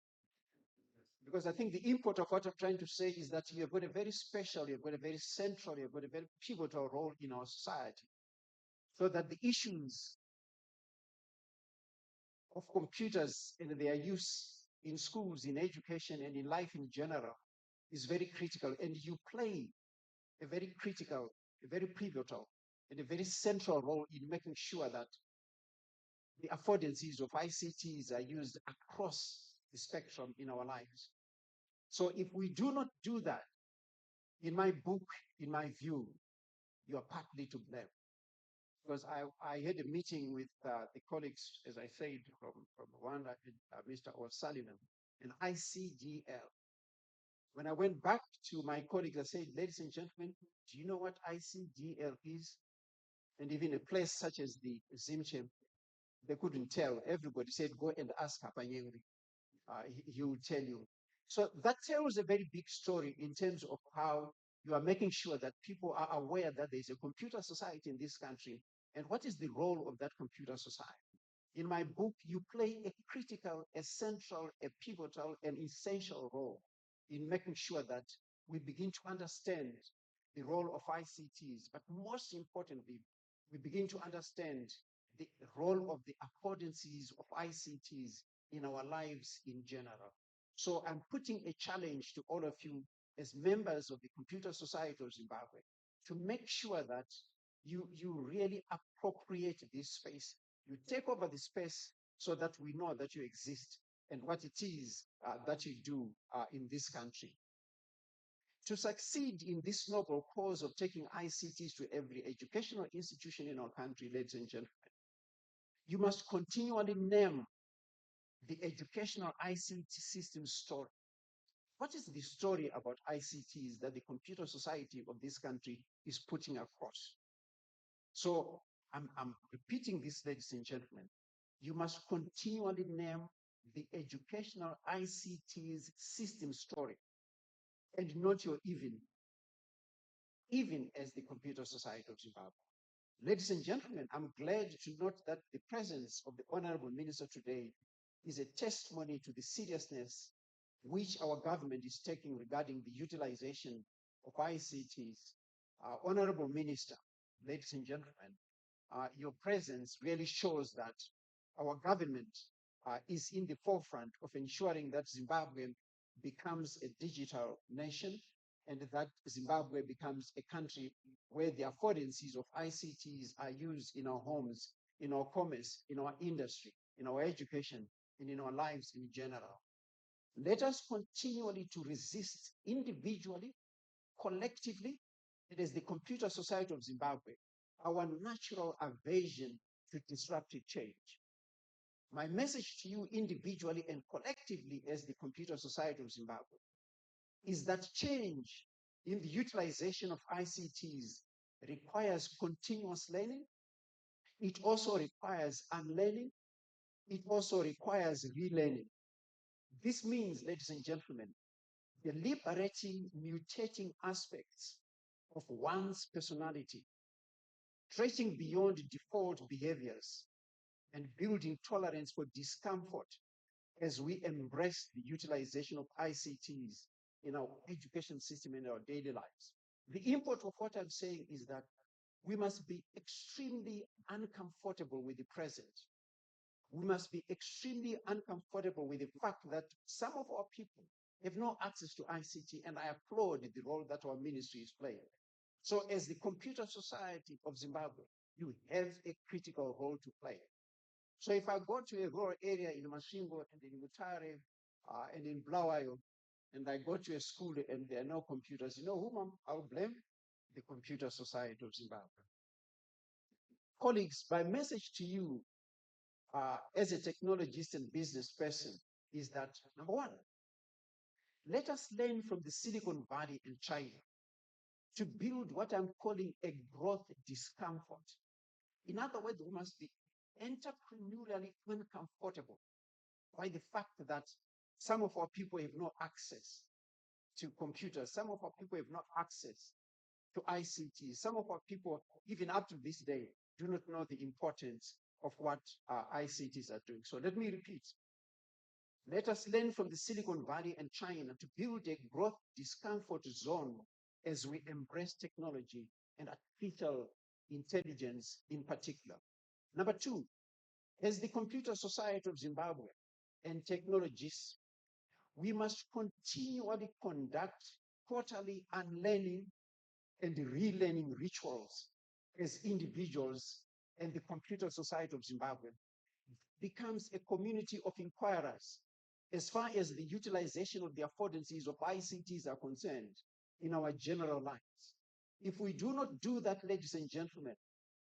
Because I think the import of what I'm trying to say is that you have got a very special, you've got a very central, you've got a very pivotal role in our society. so that the issues of computers and their use in schools, in education, and in life in general is very critical. And you play a very critical, a very pivotal, and a very central role in making sure that the affordances of ICTs are used across the spectrum in our lives. So if we do not do that, in my book, in my view, you are partly to blame. Because I had a meeting with the colleagues, as I said, from Rwanda, Mr. O'Sullivan, and ICDL. When I went back to my colleagues, I said, ladies and gentlemen, do you know what ICDL is? And even a place such as the Zimbabwe, they couldn't tell. Everybody said, go and ask Kapanyeri. He will tell you. So that tells a very big story in terms of how you are making sure that people are aware that there is a computer society in this country and what is the role of that computer society. In my book, you play a critical, a central, a pivotal, and essential role in making sure that we begin to understand the role of ICTs, but most importantly, we begin to understand the role of the affordances of ICTs in our lives in general. So I'm putting a challenge to all of you as members of the Computer Society of Zimbabwe to make sure that you really appropriate this space. You take over the space so that we know that you exist and what it is that you do in this country. To succeed in this noble cause of taking ICTs to every educational institution in our country, ladies and gentlemen, you must continually name the educational ICT system story. What is the story about ICTs that the computer society of this country is putting across? So I'm repeating this, ladies and gentlemen. You must continually name the educational ICTs system story and not your even as the Computer Society of Zimbabwe. Ladies and gentlemen, I'm glad to note that the presence of the Honorable Minister today is a testimony to the seriousness which our government is taking regarding the utilization of ICTs. Honorable Minister, ladies and gentlemen, your presence really shows that our government is in the forefront of ensuring that Zimbabwe becomes a digital nation and that Zimbabwe becomes a country where the affordances of ICTs are used in our homes, in our commerce, in our industry, in our education, and in our lives in general. Let us continually to resist individually, collectively, it is the Computer Society of Zimbabwe, our natural aversion to disruptive change. My message to you individually and collectively as the Computer Society of Zimbabwe is that change in the utilization of ICTs requires continuous learning. It also requires unlearning. It also requires relearning. This means, ladies and gentlemen, the liberating, mutating aspects of one's personality, stretching beyond default behaviors, and building tolerance for discomfort as we embrace the utilization of ICTs in our education system and our daily lives. The import of what I'm saying is that we must be extremely uncomfortable with the present. We must be extremely uncomfortable with the fact that some of our people have no access to ICT, and I applaud the role that our ministry is playing. So as the Computer Society of Zimbabwe, you have a critical role to play. So if I go to a rural area in Masvingo and in Mutare and in Blawayo, and I go to a school and there are no computers, you know whom I'll blame? The Computer Society of Zimbabwe. Colleagues, my message to you as a technologist and business person is that, number one, let us learn from the Silicon Valley in China to build what I'm calling a growth discomfort. In other words, we must be entrepreneurially uncomfortable by the fact that some of our people have no access to computers, some of our people have no access to ICT, some of our people, even up to this day, do not know the importance of what ICTs are doing. So let me repeat. Let us learn from the Silicon Valley and China to build a growth discomfort zone as we embrace technology and artificial intelligence in particular. Number two, as the Computer Society of Zimbabwe and technologists, we must continually conduct quarterly unlearning and relearning rituals as individuals, and the Computer Society of Zimbabwe becomes a community of inquirers as far as the utilization of the affordances of ICTs are concerned in our general lives. If we do not do that, ladies and gentlemen,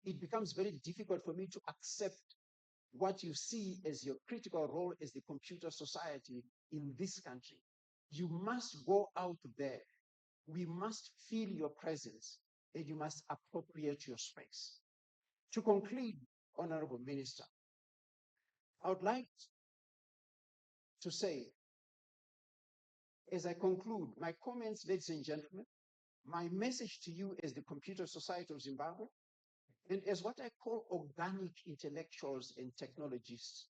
it becomes very difficult for me to accept what you see as your critical role as the computer society in this country. You must go out there. We must feel your presence, and you must appropriate your space. To conclude, Honorable Minister, I would like to say, as I conclude my comments, ladies and gentlemen, my message to you as the Computer Society of Zimbabwe, and as what I call organic intellectuals and technologists,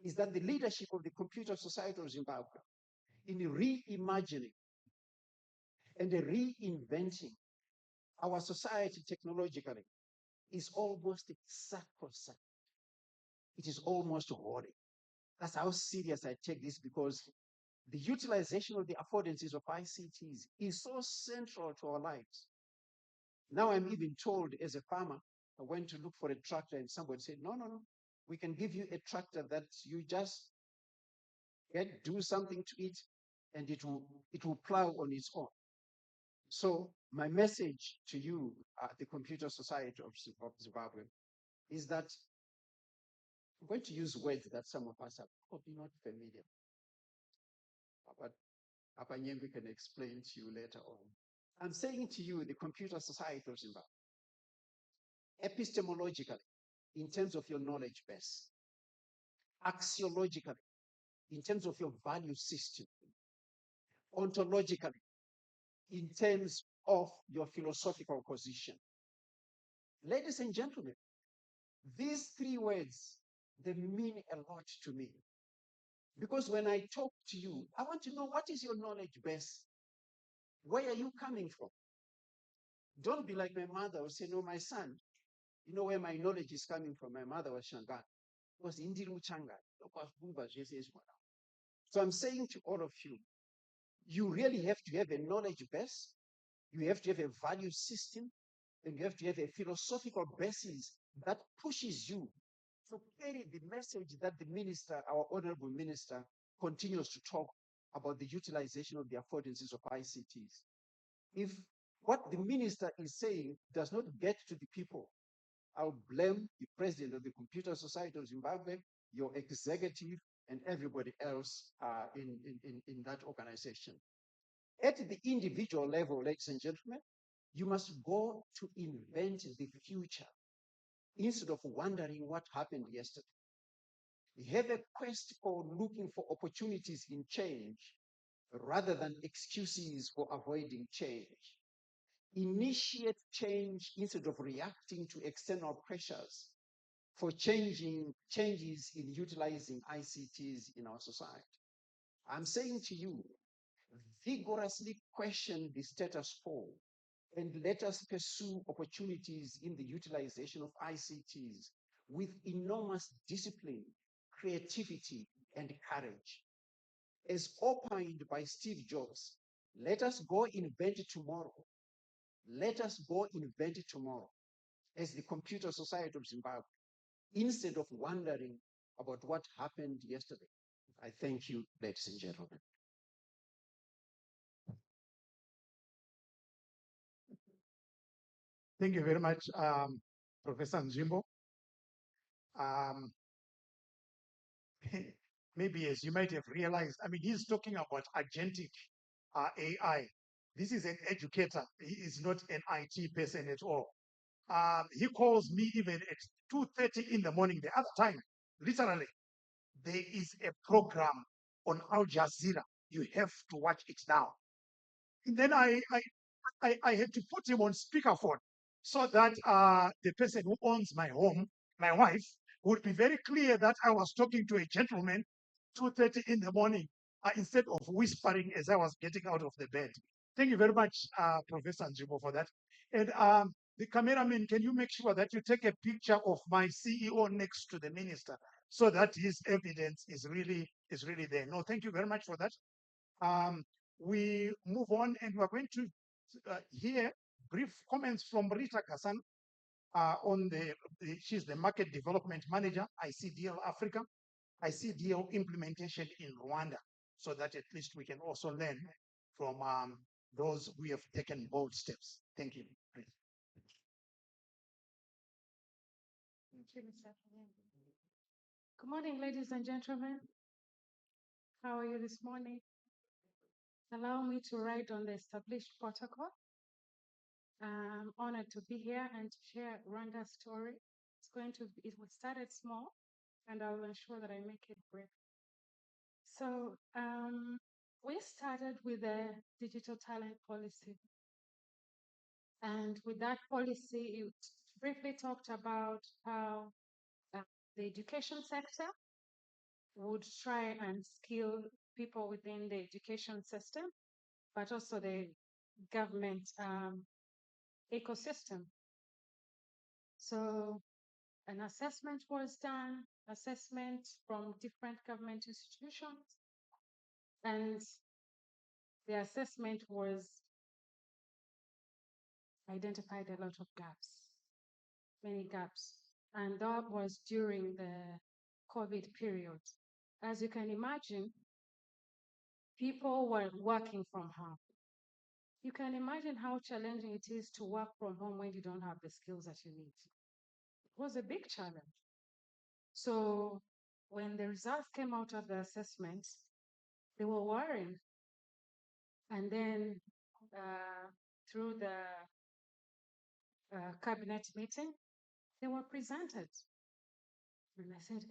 is that the leadership of the Computer Society of Zimbabwe in reimagining and reinventing our society technologically is almost sacrosanct. It is almost holy. That's how serious I take this, because the utilization of the affordances of ICTs is so central to our lives. Now I'm even told, as a farmer, I went to look for a tractor and somebody said, no, no, no, we can give you a tractor that you just do something to it and it will plow on its own. So my message to you, the Computer Society of Zimbabwe, is that I'm going to use words that some of us are probably not familiar, but Apanyembi can explain to you later on. I'm saying to you, the Computer Society of Zimbabwe, epistemologically, in terms of your knowledge base, axiologically, in terms of your value system, ontologically, in terms of your philosophical position. Ladies and gentlemen, these three words, they mean a lot to me. Because when I talk to you, I want to know, what is your knowledge base? Where are you coming from? Don't be like my mother who say, no, my son, you know where my knowledge is coming from? My mother was Shangan. It was Indiru Changa. So I'm saying to all of you, you really have to have a knowledge base, you have to have a value system, and you have to have a philosophical basis that pushes you to carry the message that the minister, our honorable minister, continues to talk about, the utilization of the affordances of ICTs. If what the minister is saying does not get to the people, I'll blame the president of the Computer Society of Zimbabwe, your executive, and everybody else in that organization. At the individual level, ladies and gentlemen, you must go to invent the future instead of wondering what happened yesterday. Have a quest for looking for opportunities in change rather than excuses for avoiding change. Initiate change instead of reacting to external pressures for changes in utilizing ICTs in our society. I'm saying to you, vigorously question the status quo and let us pursue opportunities in the utilization of ICTs with enormous discipline, creativity, and courage. As opined by Steve Jobs, let us go invent tomorrow. Let us go invent tomorrow as the Computer Society of Zimbabwe, instead of wondering about what happened yesterday. I thank you, ladies and gentlemen. Thank you very much, Professor Njimbo. Maybe as you might have realized, I mean, he's talking about agentic AI. This is an educator. He is not an IT person at all. He calls me even at 2:30 in the morning. The other time, literally, there is a program on Al Jazeera. You have to watch it now. And then I had to put him on speakerphone so that the person who owns my home, my wife, would be very clear that I was talking to a gentleman 2:30 in the morning instead of whispering as I was getting out of the bed. Thank you very much, Professor Njibo, for that. And The cameraman, can you make sure that you take a picture of my CEO next to the minister so that his evidence is really there? No, thank you very much for that. We move on, and we're going to hear brief comments from Rita Gassan on she's the Market Development Manager, ICDL Africa, ICDL implementation in Rwanda, so that at least we can also learn from those who have taken bold steps. Thank you. Thank you, Mr. President. Good morning, ladies and gentlemen. How are you this morning? Allow me to write on the established protocol. I'm honored to be here and to share Rwanda's story. It was started small, and I will ensure that I make it brief. So we started with a digital talent policy. And with that policy, it briefly talked about how the education sector would try and skill people within the education system, but also the government ecosystem. So an assessment was done, assessment from different government institutions, and the assessment was identified a lot of gaps, many gaps, and that was during the COVID period. As you can imagine, people were working from home. You can imagine how challenging it is to work from home when you don't have the skills that you need. It was a big challenge. So when the results came out of the assessment, they were worrying. And then through the cabinet meeting, they were presented. And I said,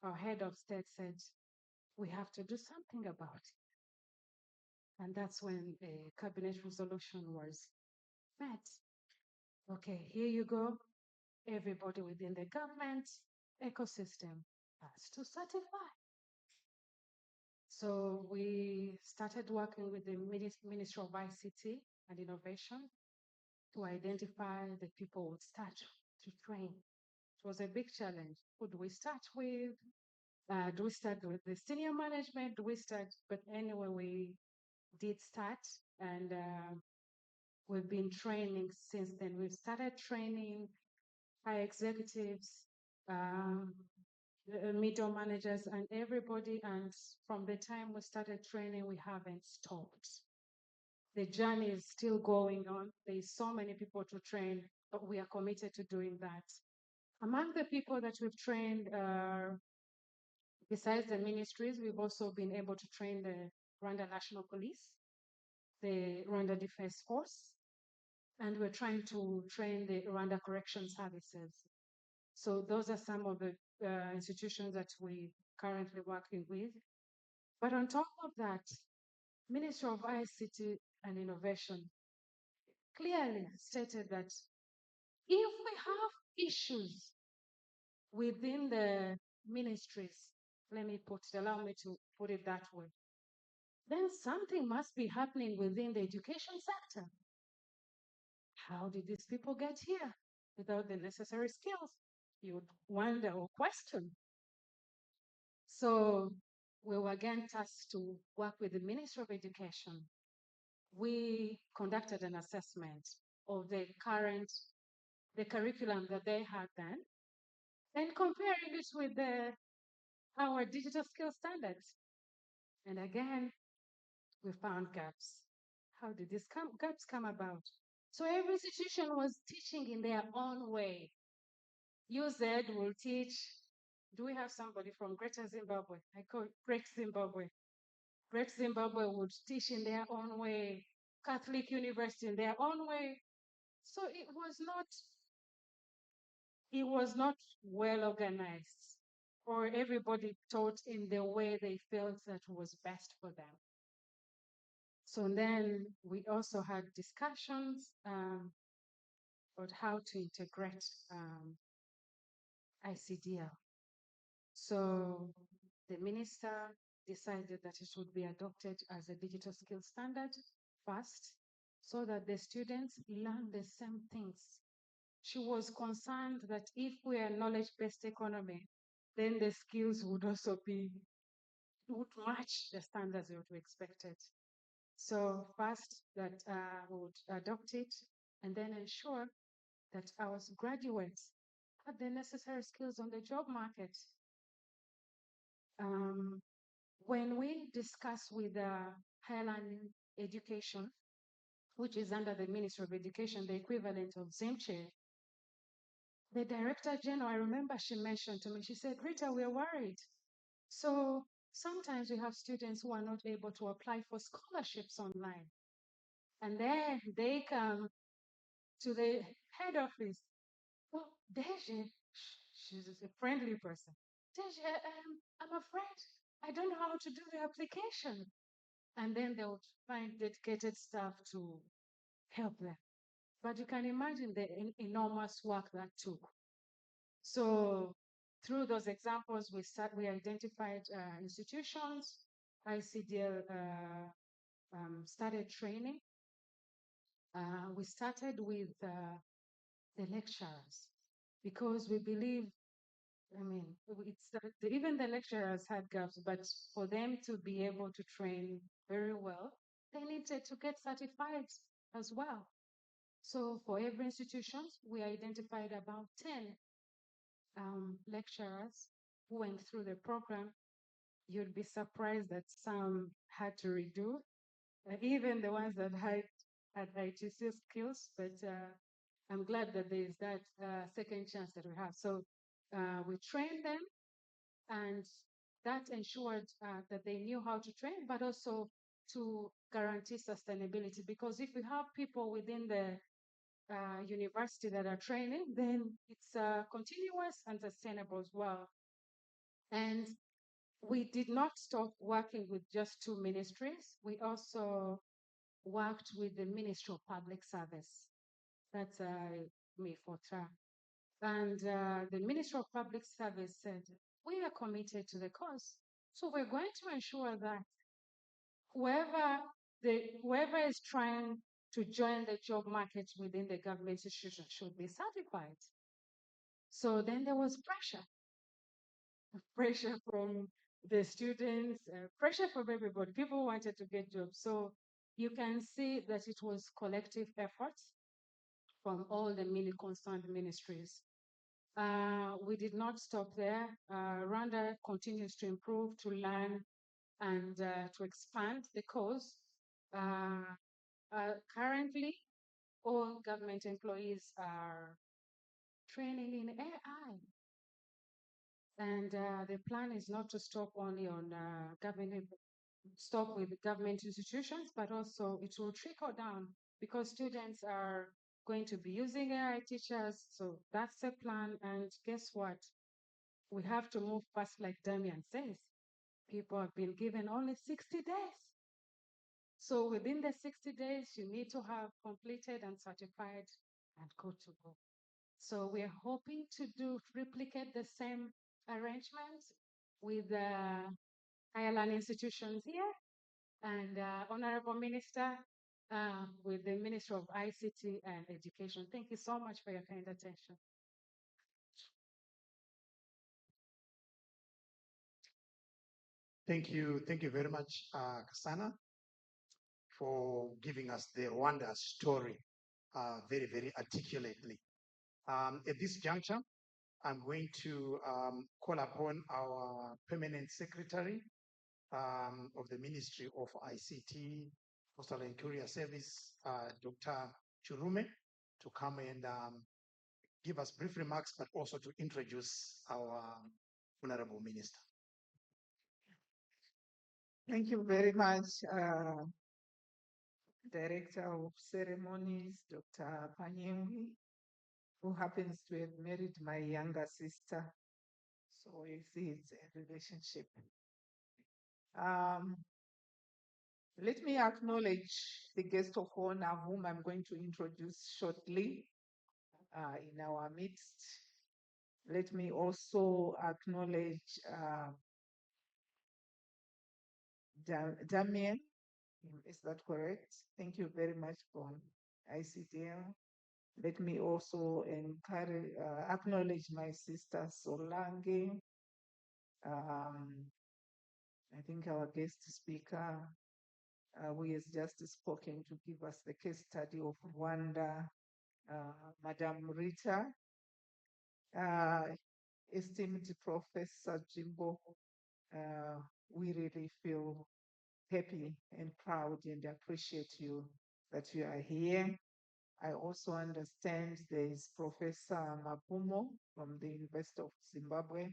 our head of state said, we have to do something about it. And that's when a cabinet resolution was met. Okay, here you go. Everybody within the government ecosystem has to certify. So we started working with the Ministry of ICT and Innovation to identify the people who would start to train. It was a big challenge. Who do we start with? Do we start with the senior management? But anyway, we did start, and we've been training since then. We've started training high executives, middle managers, and everybody. And from the time we started training, we haven't stopped. The journey is still going on. There's so many people to train, but we are committed to doing that. Among the people that we've trained, besides the ministries, we've also been able to train the Rwanda National Police, the Rwanda Defense Force, and we're trying to train the Rwanda Correction Services. So those are some of the institutions that we're currently working with. But on top of that, Ministry of ICT and Innovation clearly stated that if we have issues within the ministries, allow me to put it that way, then something must be happening within the education sector. How did these people get here without the necessary skills? You would wonder or question. So we were again tasked to work with the Ministry of Education. We conducted an assessment of the curriculum that they had then, and comparing it with our digital skills standards. And again, we found gaps. How did these gaps come about? So every institution was teaching in their own way. UZ will teach. Do we have somebody from Greater Zimbabwe? I call it Great Zimbabwe. Great Zimbabwe would teach in their own way. Catholic University in their own way. So it was not well organized, or everybody taught in the way they felt that was best for them. So then we also had discussions about how to integrate ICDL. So the minister decided that it would be adopted as a digital skills standard first. so that the students learn the same things. She was concerned that if we are knowledge-based economy, then the skills would also would match the standards that we expected. So first that we would adopt it and then ensure that our graduates had the necessary skills on the job market. When we discuss with higher learning education, which is under the Ministry of Education, the equivalent of ZIMCHE, the Director General, I remember she mentioned to me, she said, Rita, we're worried. So sometimes we have students who are not able to apply for scholarships online. And then they come to the head office. Well, Deji, she's a friendly person. Deji, I'm afraid I don't know how to do the application. And then they would find dedicated staff to help them. But you can imagine the enormous work that took. So through those examples, we identified institutions, ICDL started training. We started with the lecturers because we believe, I mean, even the lecturers had gaps, but for them to be able to train very well, they needed to get certified as well. So for every institution, we identified about 10 lecturers who went through the program. You'd be surprised that some had to redo, even the ones that had ITC skills, but I'm glad that there is that second chance that we have. So we trained them, and that ensured that they knew how to train, but also to guarantee sustainability. Because if we have people within the university that are training, then it's continuous and sustainable as well. And we did not stop working with just two ministries. We also worked with the Ministry of Public Service. That's MIFOTA. And the Ministry of Public Service said, we are committed to the cause. So we're going to ensure that whoever is trying to join the job market within the government institution should be certified. So then there was pressure from the students, pressure from everybody. People wanted to get jobs. So you can see that it was collective efforts from all the concerned ministries. We did not stop there. Rwanda continues to improve, to learn, and to expand the cause. Currently, all government employees are training in AI. And the plan is not to stop only on stop with government institutions, but also it will trickle down because students are going to be using AI teachers. So that's the plan. And guess what? We have to move fast, like Damian says. People have been given only 60 days. So within the 60 days, you need to have completed and certified and good to go. So we're hoping to replicate the same arrangements with higher learning institutions here and Honorable Minister with the Minister of ICT and Education. Thank you so much for your kind attention. Thank you very much, Kasana, for giving us the Rwanda story very, very articulately. At this juncture, I'm going to call upon our permanent secretary of the Ministry of ICT, Postal and Courier Service, Dr. Churume, to come and give us brief remarks, but also to introduce our Honorable Minister. Thank you very much, Director of Ceremonies, Dr. Panyembi, who happens to have married my younger sister. So you see, it's a relationship. Let me acknowledge the guest of honor whom I'm going to introduce shortly in our midst. Let me also acknowledge Damien, Is that correct? Thank you very much for ICDL. Let me also acknowledge my sister Solange. I think our guest speaker, who has just spoken to give us the case study of Rwanda, Madam Rita, esteemed Professor Jimbo, we really feel happy and proud and appreciate you that you are here. I also understand there is Professor Mapumo from the University of Zimbabwe,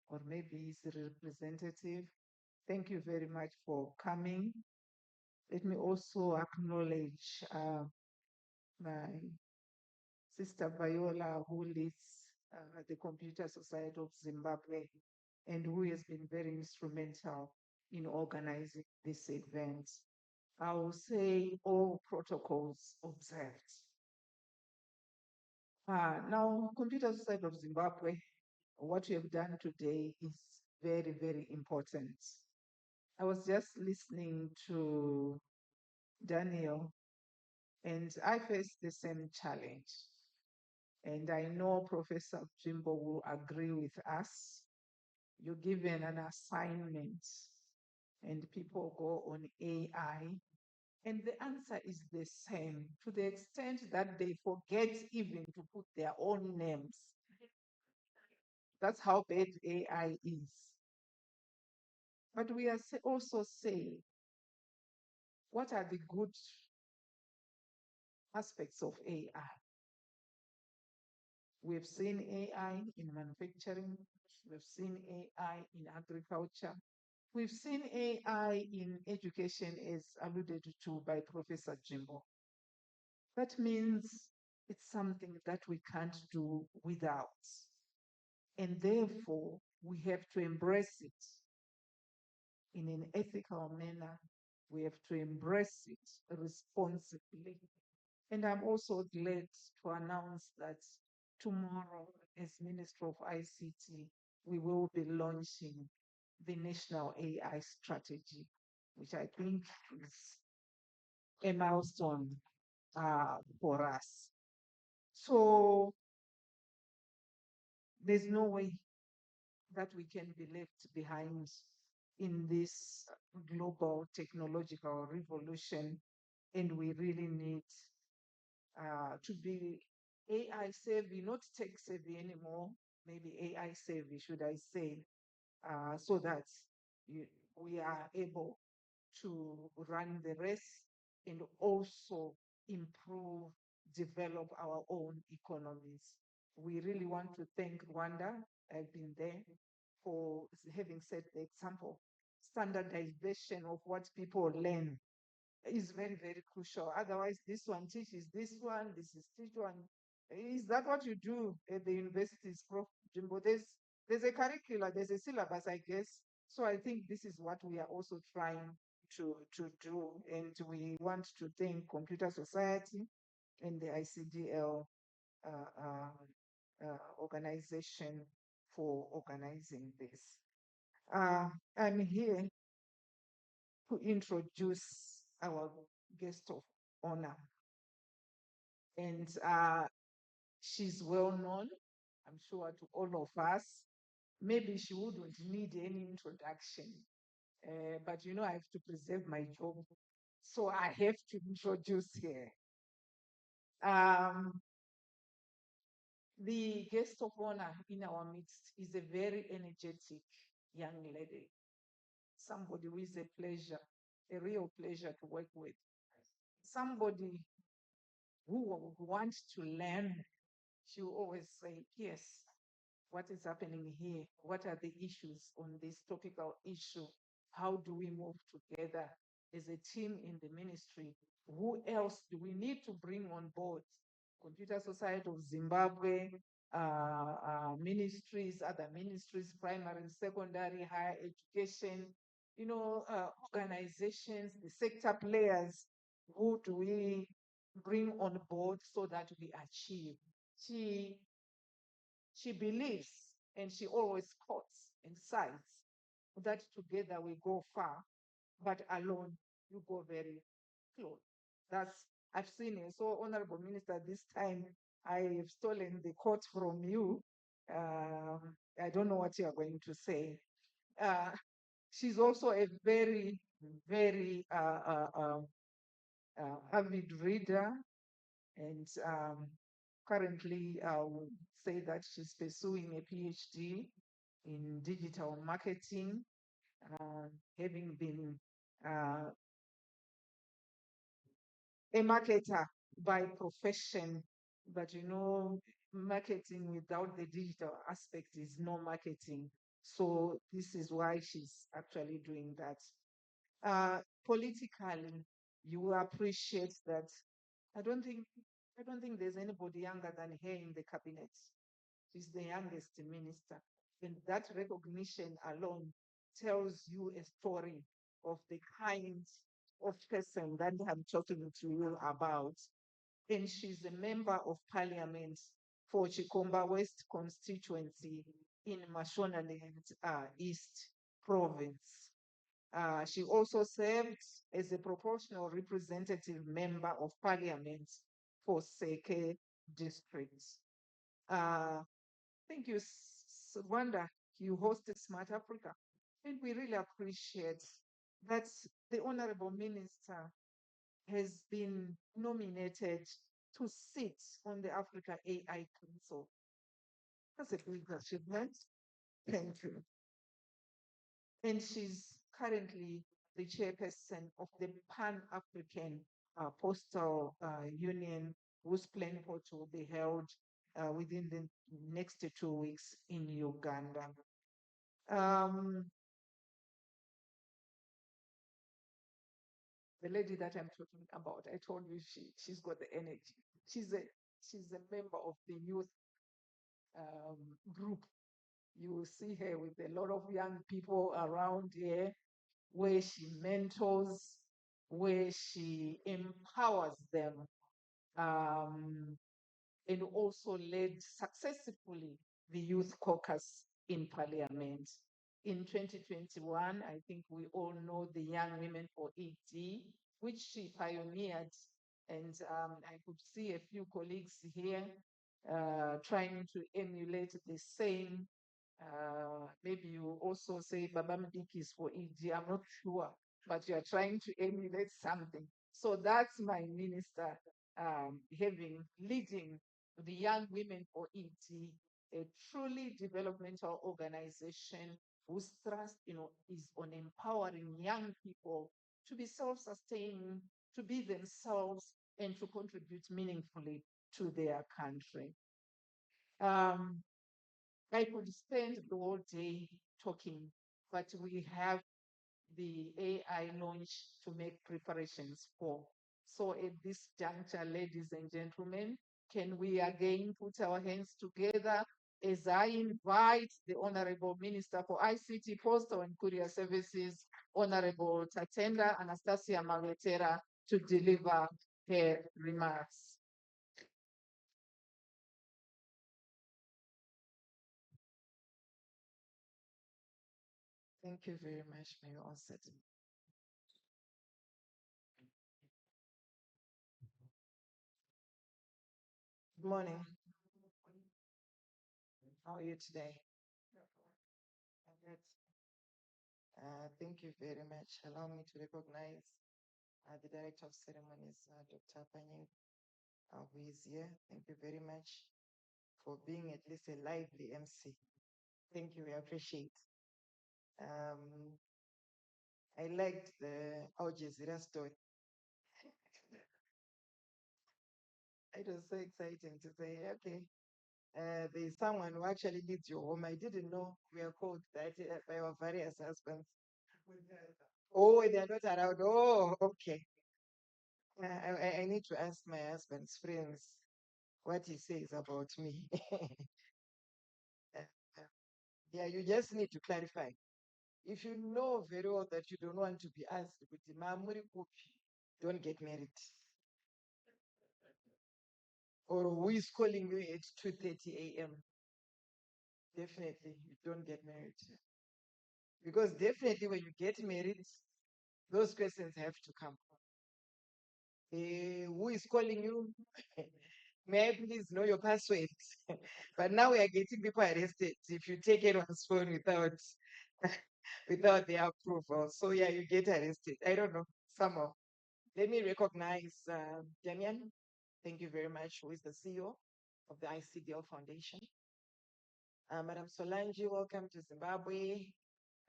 or maybe his representative. Thank you very much for coming. Let me also acknowledge my sister Viola, who leads the Computer Society of Zimbabwe and who has been very instrumental in organizing this event. I will say all protocols observed. Now, Computer Society of Zimbabwe, what we have done today is very, very important. I was just listening to Daniel, and I faced the same challenge. And I know Professor Jimbo will agree with us. You're given an assignment, and people go on AI, and the answer is the same to the extent that they forget even to put their own names. That's how bad AI is. But we are also saying, what are the good aspects of AI? We've seen AI in manufacturing, we've seen AI in agriculture, we've seen AI in education, as alluded to by Professor Jimbo. That means it's something that we can't do without. And therefore, we have to embrace it in an ethical manner. We have to embrace it responsibly. And I'm also glad to announce that tomorrow, as Minister of ICT, we will be launching the National AI Strategy, which I think is a milestone for us. So there's no way that we can be left behind in this global technological revolution, and we really need to be AI savvy, not tech savvy anymore, maybe AI savvy, should I say, so that we are able to run the race and also improve, develop our own economies. We really want to thank Rwanda. I've been there for having set the example. Standardization of what people learn is very, very crucial. Otherwise, this one teaches this one, this is teach one. Is that what you do at the universities, Prof. Jimbo? There's a curricula, there's a syllabus, I guess. So I think this is what we are also trying to do. And we want to thank Computer Society and the ICDL organization for organizing this. I'm here to introduce our guest of honor. And she's well known, I'm sure, to all of us. Maybe she wouldn't need any introduction, but you know, I have to preserve my job. So I have to introduce her. The guest of honor in our midst is a very energetic young lady, somebody who is a pleasure, a real pleasure to work with, somebody who wants to learn. She will always say, yes, what is happening here? What are the issues on this topical issue? How do we move together as a team in the ministry? Who else do we need to bring on board? Computer Society of Zimbabwe, ministries, other ministries, primary and secondary, higher education, you know, organizations, the sector players. Who do we bring on board so that we achieve? She believes, and she always quotes and cites, that together we go far, but alone you go very close. I've seen it. So, Honorable Minister, this time I have stolen the quote from you. I don't know what you are going to say. She's also a very, very avid reader, and currently I would say that she's pursuing a PhD in digital marketing, having been uh, a marketer by profession. But marketing without the digital aspect is no marketing. So this is why she's actually doing that. Politically, you appreciate that. I don't think I don't think there's anybody younger than her in the cabinet. She's the youngest minister. And that recognition alone tells you a story of the kind of person that I'm talking to you about. And she's a member of parliament for Chikomba West constituency in Mashonaland East province. She also served as a proportional representative member of parliament for Seke district. Thank you, Wanda. You hosted Smart Africa. And we really appreciate that the Honorable Minister has been nominated to sit on the Africa AI Council. That's a big achievement. Thank you. And she's currently the chairperson of the Pan-African Postal Union, whose plenipot will be held within the next 2 weeks in Uganda. The lady that I'm talking about, I told you she's got the energy. She's a member of the youth group. You will see her with a lot of young people around here, where she mentors, where she empowers them, and also led successfully the youth caucus in parliament. In 2021, I think we all know the Young Women for ED, which she pioneered. And I could see a few colleagues here trying to emulate the same. Maybe you also say Babamdik is for ED, I'm not sure, but you are trying to emulate something. So that's my minister leading the Young Women for ED, a truly developmental organization whose thrust, is on empowering young people to be self-sustaining, to be themselves, and to contribute meaningfully to their country. I could spend the whole day talking, but we have the AI launch to make preparations for. So at this juncture, ladies and gentlemen, can we again put our hands together as I invite the Honorable Minister for ICT, Postal and Courier Services, Honorable Tatenda Anastasia Maletera, to deliver her remarks. Thank you very much. May you all sit. Good morning. How are you today? Good. Thank you very much. Allow me to recognize the Director of Ceremonies, Dr. Panyin, who is here. Thank you very much for being at least a lively MC. Thank you, we appreciate. I liked the Al Jazeera story. It was so exciting to say, okay, there's someone who actually leads your home. I didn't know we are called that by our various husbands. Oh, they're not around. Oh, okay. I need to ask my husband's friends what he says about me. Yeah, you just need to clarify. If you know very well that you don't want to be asked, don't get married. Or who is calling you at 2:30 a.m.? Definitely, you don't get married. Because definitely when you get married, Those questions have to come. Who is calling you? May I please know your password? But now we are getting people arrested if you take anyone's phone without without their approval. So yeah, you get arrested. I don't know. Somehow. Let me recognize Damian. Thank you very much, who is the CEO of the ICDL Foundation. Madam Solange, welcome to Zimbabwe.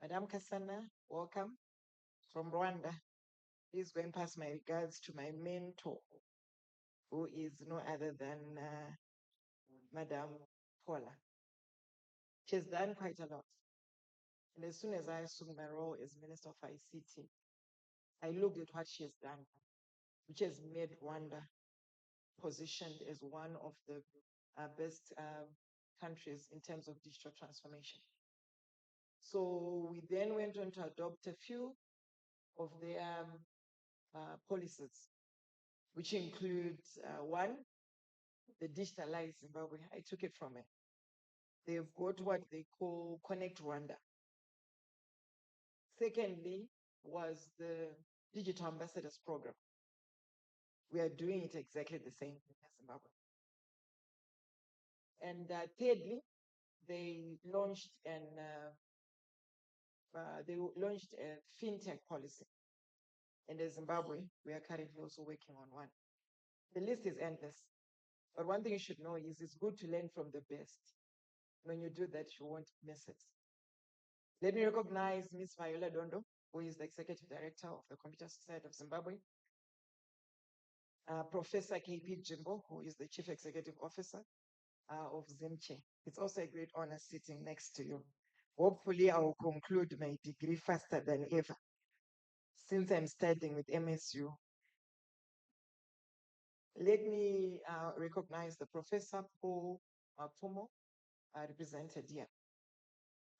Madam Kasana, welcome from Rwanda. Please go and pass my regards to my mentor, who is no other than Madam Paula. She's done quite a lot. And as soon as I assumed my role as Minister of ICT, I looked at what she has done, which has made Rwanda positioned as one of the best countries in terms of digital transformation. So we then went on to adopt a few of their policies, which include one, the digitalized Zimbabwe. I took it from it. They've got what they call Connect Rwanda. Secondly, was the Digital Ambassadors Program. We are doing it exactly the same in Zimbabwe. And thirdly, they launched a fintech policy. And in Zimbabwe, we are currently also working on one. The list is endless. But one thing you should know is it's good to learn from the best. When you do that, you won't miss it. Let me recognize Ms. Viola Dondo, who is the Executive Director of the Computer Society of Zimbabwe. Professor KP Jimbo, who is the Chief Executive Officer of ZimChe. It's also a great honor sitting next to you. Hopefully, I will conclude my degree faster than ever, since I'm studying with MSU. Let me recognize the Professor Paul Pumo, represented here,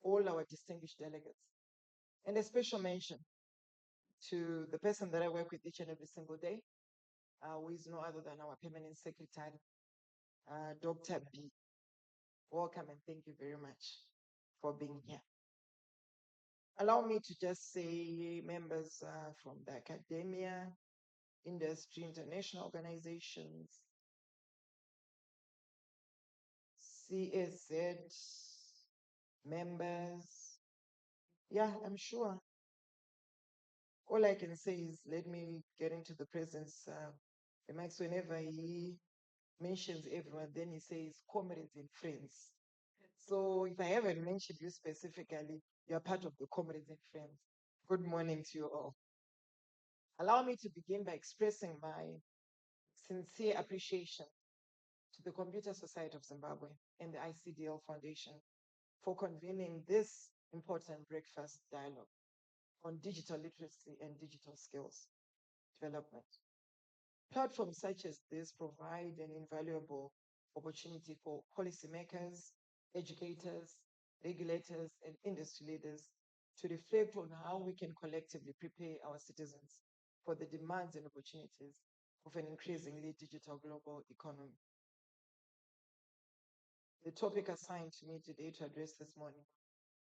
all our distinguished delegates, and a special mention to the person that I work with each and every single day, who is no other than our permanent secretary, Dr. B. Welcome and thank you very much for being here. Allow me to just say members from the academia, industry, international organizations, CSZ members. Yeah, I'm sure. All I can say is let me get into the presence. Max, whenever he mentions everyone, then he says comrades and friends. So if I haven't mentioned you specifically, you're part of the comrades and friends. Good morning to you all. Allow me to begin by expressing my sincere appreciation to the Computer Society of Zimbabwe and the ICDL Foundation for convening this important breakfast dialogue on digital literacy and digital skills development. Platforms such as this provide an invaluable opportunity for policymakers, educators, regulators, and industry leaders to reflect on how we can collectively prepare our citizens for the demands and opportunities of an increasingly digital global economy. The topic assigned to me today to address this morning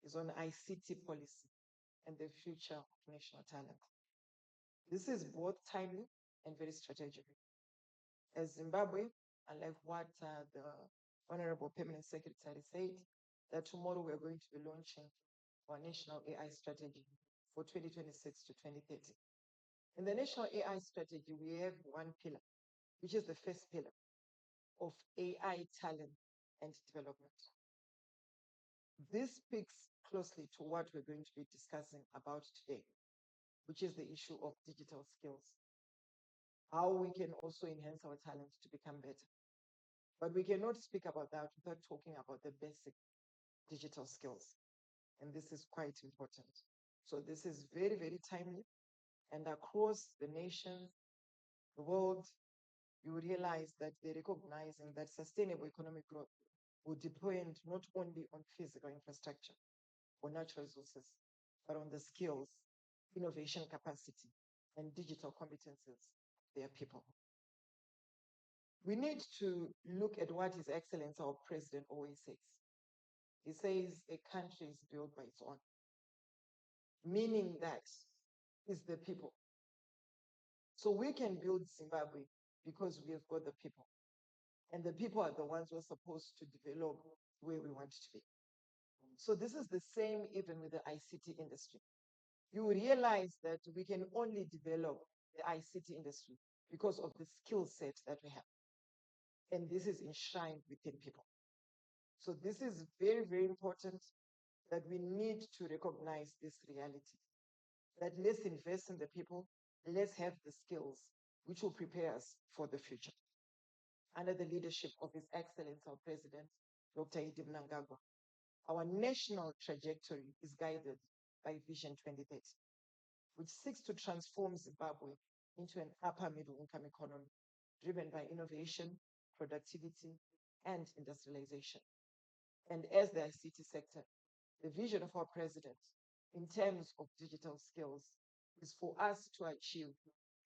is on ICT policy and the future of national talent. This is both timely and very strategic. As Zimbabwe, unlike what the Honorable Permanent Secretary said, that tomorrow we are going to be launching our national AI strategy for 2026 to 2030. In the national AI strategy, we have one pillar, which is the first pillar of AI talent and development. This speaks closely to what we're going to be discussing about today, which is the issue of digital skills. How we can also enhance our talent to become better. But we cannot speak about that without talking about the basic digital skills. And this is quite important. So this is very, very timely. And across the nations, the world, you realize that they're recognizing that sustainable economic growth will depend not only on physical infrastructure or natural resources, but on the skills, innovation capacity, and digital competences of their people. We need to look at what His Excellency, our President, always says. He says a country is built by its own, meaning that is the people. So we can build Zimbabwe because we have got the people. And the people are the ones who are supposed to develop where we want to be. So this is the same even with the ICT industry. You realize that we can only develop the ICT industry because of the skill set that we have. And this is enshrined within people. So this is very, very important that we need to recognize this reality. That let's invest in the people, let's have the skills which will prepare us for the future. Under the leadership of His Excellency, our President, Dr. Idi Mnangagwa, our national trajectory is guided by Vision 2030, which seeks to transform Zimbabwe into an upper middle income economy driven by innovation, productivity, and industrialization. And as the ICT sector, the vision of our president in terms of digital skills is for us to achieve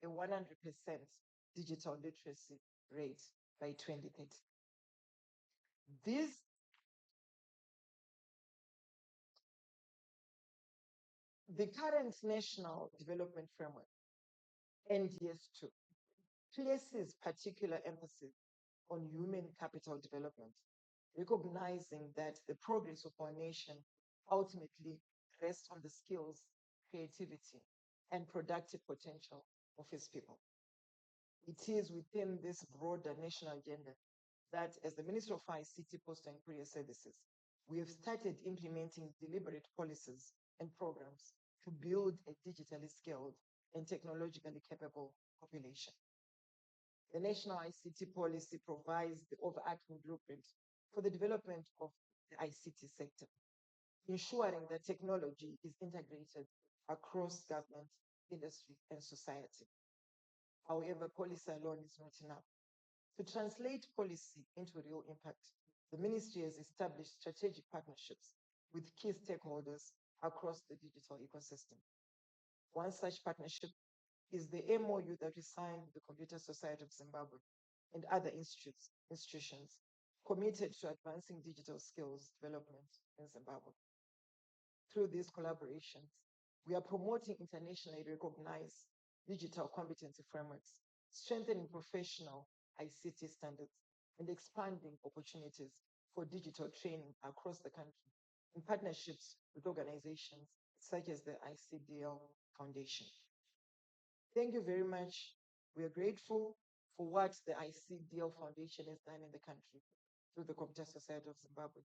a 100% digital literacy rate by 2030. The current National Development Framework, NDS2, places particular emphasis on human capital development, recognizing that the progress of our nation ultimately rests on the skills, creativity, and productive potential of its people. It is within this broader national agenda that, as the Minister of ICT, Post and Courier Services, we have started implementing deliberate policies and programs to build a digitally skilled and technologically capable population. The National ICT Policy provides the overarching blueprint for the development of the ICT sector, ensuring that technology is integrated across government, industry, and society. However, policy alone is not enough. To translate policy into real impact, the ministry has established strategic partnerships with key stakeholders across the digital ecosystem. One such partnership is the MOU that we signed with the Computer Society of Zimbabwe and other institutions committed to advancing digital skills development in Zimbabwe. Through these collaborations, we are promoting internationally recognized digital competency frameworks, strengthening professional ICT standards, and expanding opportunities for digital training across the country in partnerships with organizations such as the ICDL Foundation. Thank you very much. We are grateful for what the ICDL Foundation has done in the country through the Computer Society of Zimbabwe,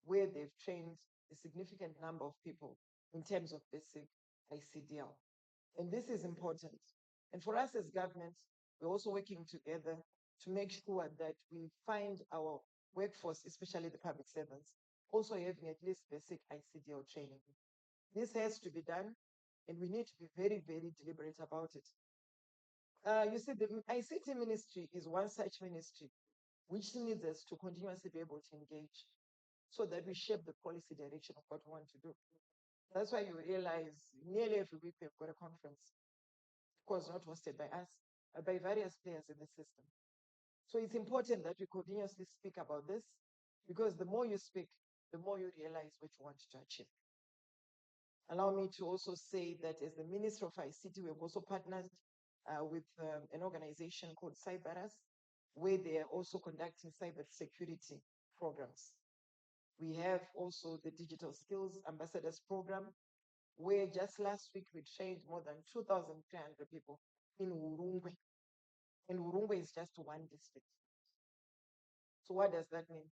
where they've trained a significant number of people in terms of basic ICDL. And this is important. And for us as government, we're also working together to make sure that we find our workforce, especially the public servants, also having at least basic ICDL training. This has to be done, and we need to be very, very deliberate about it. You see, the ICT ministry is one such ministry which needs us to continuously be able to engage so that we shape the policy direction of what we want to do. That's why you realize nearly every week we've got a conference. Of course, not hosted by us, but by various players in the system. So it's important that we continuously speak about this, because the more you speak, the more you realize what you want to achieve. Allow me to also say that as the Minister of ICT, we have also partnered with an organization called Cyberus, where they are also conducting cyber security programs. We have also the Digital Skills Ambassadors Program, where just last week we trained more than 2,300 people in Urungwe. And Urungwe is just one district. So what does that mean?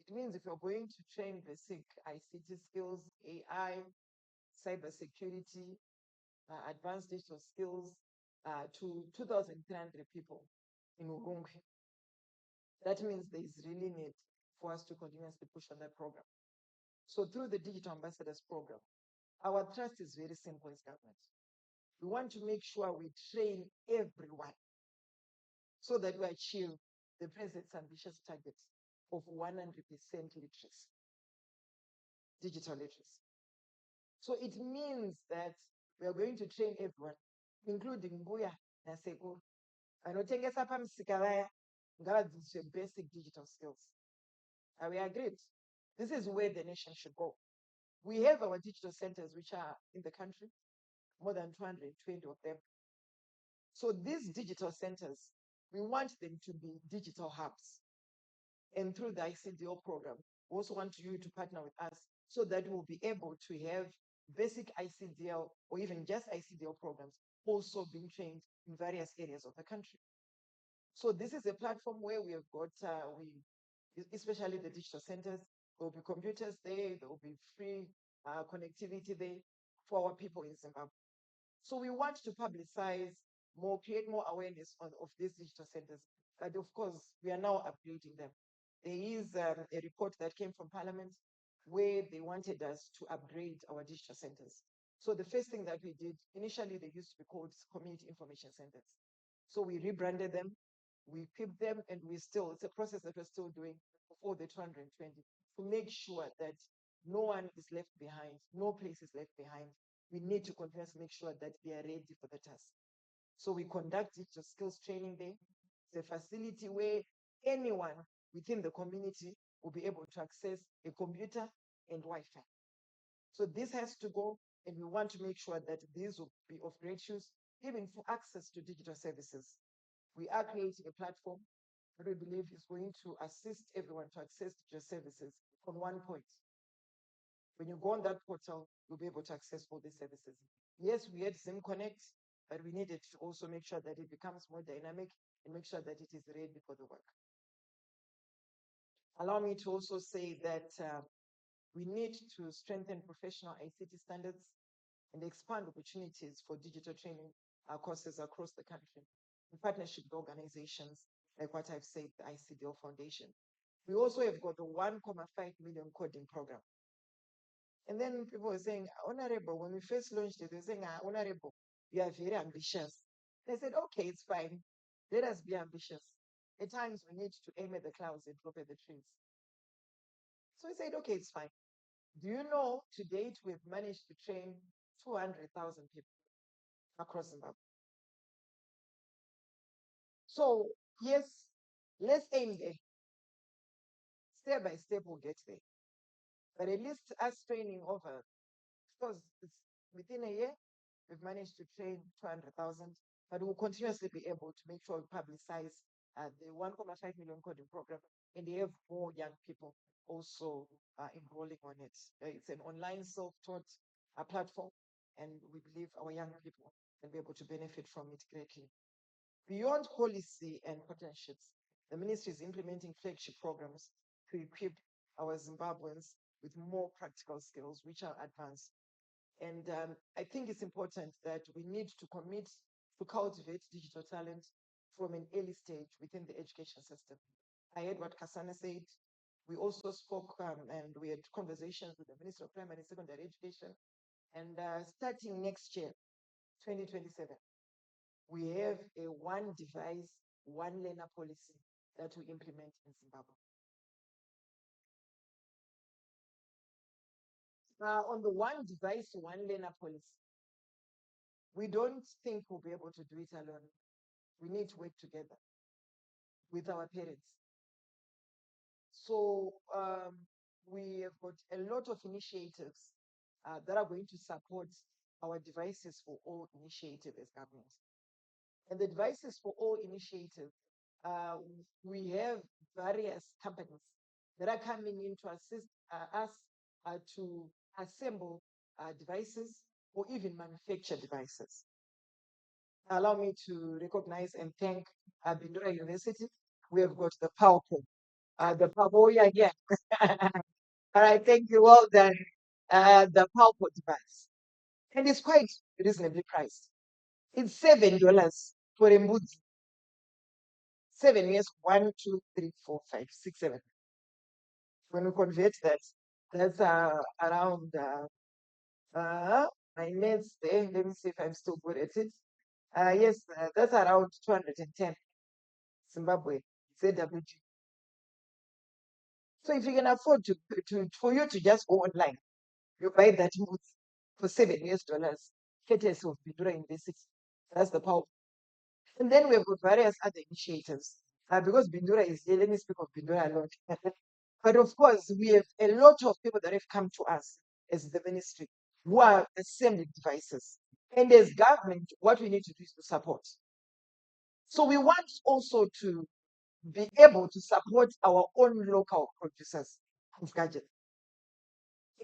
It means if you're going to train basic ICT skills, AI, cybersecurity, advanced digital skills to 2,300 people in Urungwe, that means there is really need for us to continuously push on that program. So through the Digital Ambassadors Program, our thrust is very simple as government. We want to make sure we train everyone so that we achieve the president's ambitious target of 100% literacy, digital literacy. So it means that we are going to train everyone, including Mbuya Naseko, vanotengesa pamusika vaya ngavadzidziswe basic digital skills. We agreed. This is where the nation should go. We have our digital centers which are in the country. more than 220 of them. So these digital centers, we want them to be digital hubs. And through the ICDL program, we also want you to partner with us so that we'll be able to have basic ICDL or even just ICDL programs also being trained in various areas of the country. So this is a platform where we have got, especially the digital centers, there will be computers there, there will be free connectivity there for our people in Zimbabwe. So we want to publicize more, create more awareness of these digital centers. But of course, we are now upgrading them. There is a report that came from Parliament where they wanted us to upgrade our digital centers. So the first thing that we did, initially they used to be called community information centers. So we rebranded them, we equipped them, and it's a process that we're still doing for all the 220 to make sure that no one is left behind, no place is left behind. We need to continuously make sure that they are ready for the task. So we conduct digital skills training there. It's a facility where anyone within the community will be able to access a computer and Wi-Fi. So this has to go, and we want to make sure that these will be of great use, even for access to digital services. We are creating a platform that we believe is going to assist everyone to access digital services on one point. When you go on that portal, you'll be able to access all these services. Yes, we had Zim Connect, but we needed to also make sure that it becomes more dynamic and make sure that it is ready for the work. Allow me to also say that we need to strengthen professional ICT standards and expand opportunities for digital training courses across the country in partnership with organizations like what I've said, the ICDL Foundation. We also have got the 1.5 million coding program. And then people were saying, Honorable, when we first launched it, they were saying, Honorable, you are very ambitious. They said, okay, it's fine. Let us be ambitious. At times we need to aim at the clouds and drop at the trees. So we said, okay, it's fine. Do you know to date we've managed to train 200,000 people across Zimbabwe? So yes, let's aim there. Step by step we'll get there. But at least us training over, because it's within a year, we've managed to train 200,000, but we'll continuously be able to make sure we publicize the 1.5 million coding program, and they have more young people also enrolling on it. It's an online self-taught platform, and we believe our young people can be able to benefit from it greatly. Beyond policy and partnerships, the ministry is implementing flagship programs to equip our Zimbabweans with more practical skills, which are advanced. And I think it's important that we need to commit to cultivate digital talent from an early stage within the education system. I heard what Kasana said. We also spoke and we had conversations with the Minister of Primary and Secondary Education. And starting next year, 2027, we have a one device, one learner policy that we implement in Zimbabwe. On the one device, one learner policy, we don't think we'll be able to do it alone. We need to work together with our parents. So we have got a lot of initiatives that are going to support our Devices for All initiative as government. And the Devices for All initiative, we have various companies that are coming in to assist us to assemble devices or even manufacture devices. Allow me to recognize and thank Bindura University. We have got the PowerPoint. The PowerPoint, yeah. All right, thank you. Well done. The PowerPoint device. And it's quite reasonably priced. It's $7 for a Mbudzi. 7 years, 1, 2, 3, 4, 5, 6, 7. When we convert that, that's around my maths there. Let me see if I'm still good at it. Yes, that's around 210 Zimbabwe ZWG. So if you can afford for you to just go online, you buy that mood for $7 courtesy of Bindura University. That's the power. And then we've got various other initiatives. Because Bindura is here, let me speak of Bindura alone. But of course, we have a lot of people that have come to us as the ministry who are assembling devices. And as government, what we need to do is to support. So we want also to be able to support our own local producers of gadgets.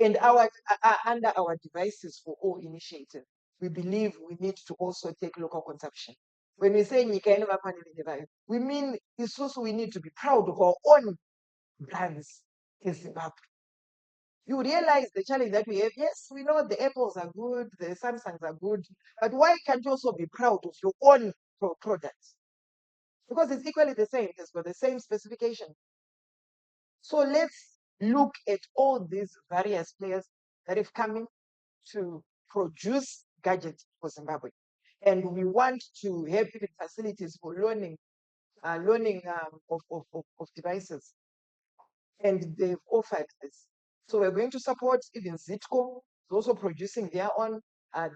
And under our Devices for All initiative, we believe we need to also take local consumption. When we say Nyika ino vafanire vayo, we mean it's also we need to be proud of our own brands in Zimbabwe. You realize the challenge that we have. Yes, we know the Apples are good, the Samsungs are good, but why can't you also be proud of your own products? Because it's equally the same. It's got the same specification. So let's look at all these various players that have come in to produce gadgets for Zimbabwe. And we want to have even facilities for learning of devices. And they've offered this. So we're going to support even Zitco, also producing their own.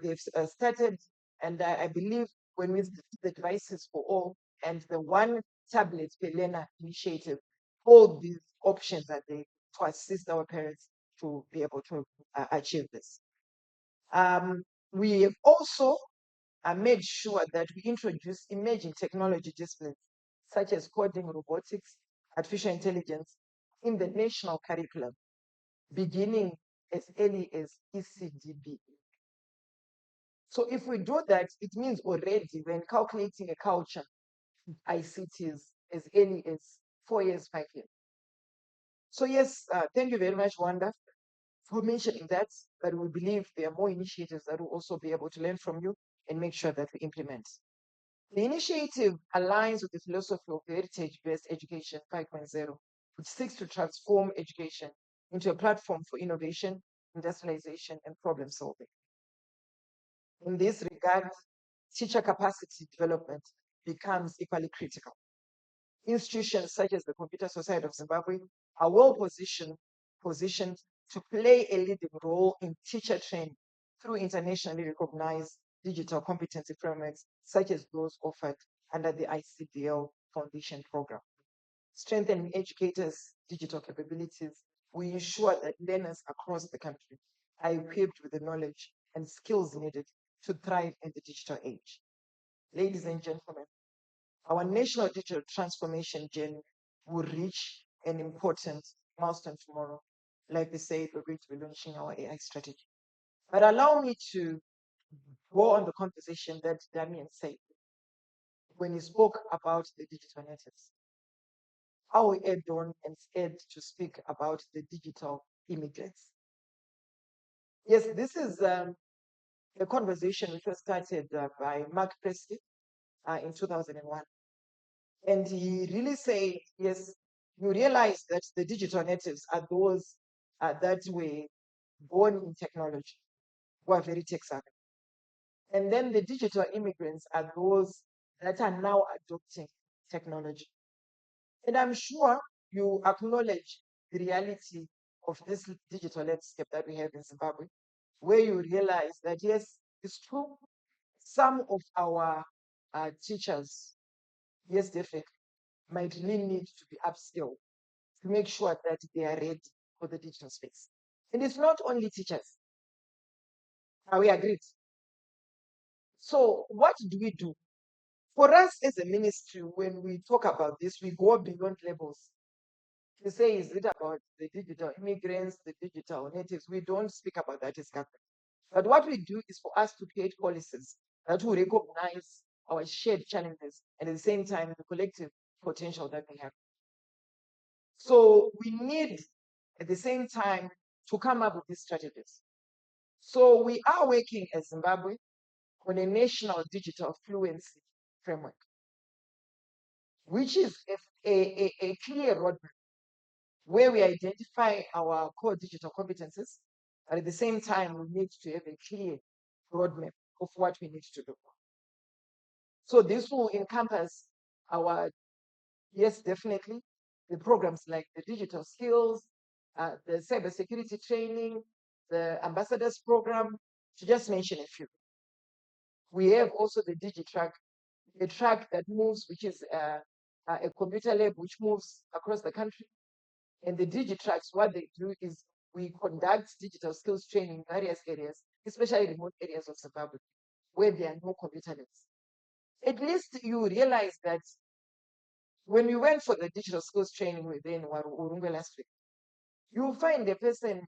They've started, and I believe when we the Devices for All and the One Tablet per Learner initiative, all these options are there to assist our parents to be able to achieve this. We have also made sure that we introduce emerging technology disciplines such as coding, robotics, artificial intelligence in the national curriculum, beginning as early as ECDB. So if we do that, it means already when calculating a culture, ICTs as early as 4 years, 5 years. So yes, thank you very much, Wanda, for mentioning that, but we believe there are more initiatives that will also be able to learn from you and make sure that we implement. The initiative aligns with the philosophy of heritage-based education 5.0, which seeks to transform education into a platform for innovation, industrialization, and problem solving. In this regard, teacher capacity development becomes equally critical. Institutions such as the Computer Society of Zimbabwe are well positioned to play a leading role in teacher training through internationally recognized digital competency frameworks such as those offered under the ICDL Foundation Program. Strengthening educators' digital capabilities, we ensure that learners across the country are equipped with the knowledge and skills needed to thrive in the digital age. Ladies and gentlemen, our national digital transformation journey will reach an important milestone tomorrow. Like we said, we're going to be launching our AI strategy. But allow me to go on the conversation that Damien said when he spoke about the digital natives. I will add on and add to speak about the digital immigrants. Yes, this is a conversation which was started by Mark Preston in 2001. And he really said, yes, you realize that the digital natives are those that were born in technology, who are very tech savvy. And then the digital immigrants are those that are now adopting technology. And I'm sure you acknowledge the reality of this digital landscape that we have in Zimbabwe, where you realize that, yes, it's true, some of our teachers, yes, definitely, might really need to be upskilled to make sure that they are ready for the digital space. And it's not only teachers. Are we agreed? So what do we do? For us as a ministry, when we talk about this, we go beyond labels. To say, is it about the digital immigrants, the digital natives? We don't speak about that as government. But what we do is for us to create policies that will recognize our shared challenges and at the same time the collective potential that we have. So we need at the same time to come up with these strategies. So we are working as Zimbabwe on a national digital fluency framework, which is a clear roadmap where we identify our core digital competencies, but at the same time, we need to have a clear roadmap of what we need to do. So this will encompass our, yes, definitely, the programs like the digital skills, the cybersecurity training, the ambassadors program, to just mention a few. We have also the DigiTrack, a track that moves, which is a computer lab which moves across the country. And the DigiTracks, what they do is we conduct digital skills training in various areas, especially remote areas of Zimbabwe. where there are no computer labs. At least you realize that when we went for the digital skills training within Urunga last week, you'll find the person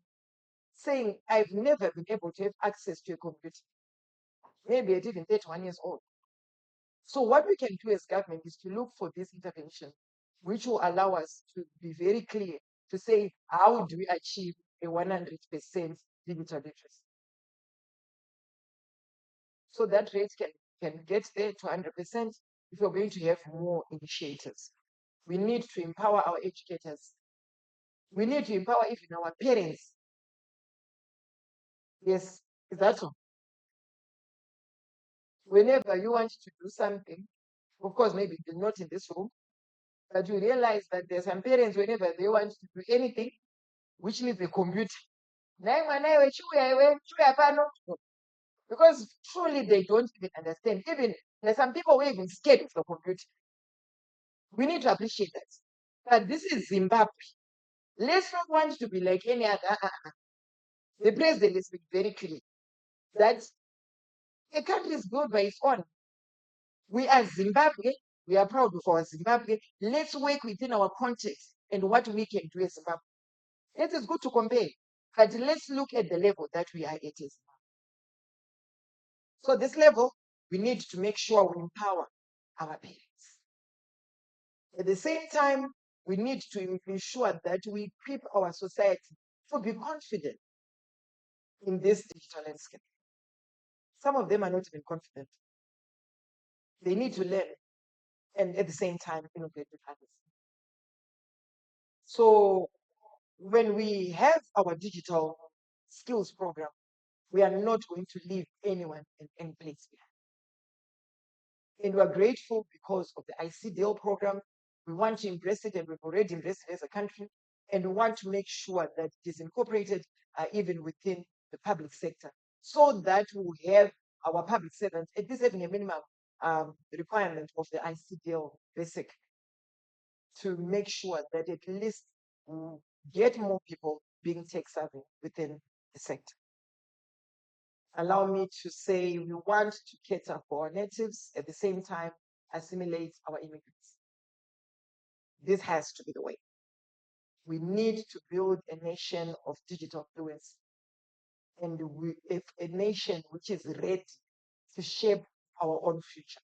saying, I've never been able to have access to a computer. Maybe at even 31 years old. So what we can do as government is to look for this intervention, which will allow us to be very clear to say, how do we achieve a 100% digital literacy? So that rate can get there to 100% if we're going to have more initiators. We need to empower our educators. We need to empower even our parents. Yes, is that so? Whenever you want to do something, of course, maybe you're not in this room, but you realize that there's some parents, whenever they want to do anything, which needs a computer. Because truly they don't even understand. Even there's some people who are even scared of the computer. We need to appreciate that. But this is Zimbabwe. Let's not want to be like any other. The president has been very clear that a country is built by its own. We are Zimbabwe. We are proud of our Zimbabwe. Let's work within our context and what we can do as Zimbabwe. It is good to compare, but let's look at the level that we are at. So this level, we need to make sure we empower our parents. At the same time, we need to ensure that we equip our society to be confident in this digital landscape. Some of them are not even confident. They need to learn and at the same time innovate with others. So when we have our digital skills program, we are not going to leave anyone in any place behind. And we are grateful because of the ICDL program. We want to embrace it, and we've already embraced it as a country. And we want to make sure that it is incorporated even within the public sector, so that we have our public servants at least having a minimum requirement of the ICDL basic to make sure that at least we get more people being tech savvy within the sector. Allow me to say we want to cater for our natives, at the same time assimilate our immigrants. This has to be the way. We need to build a nation of digital fluency, and if a nation which is ready to shape our own future,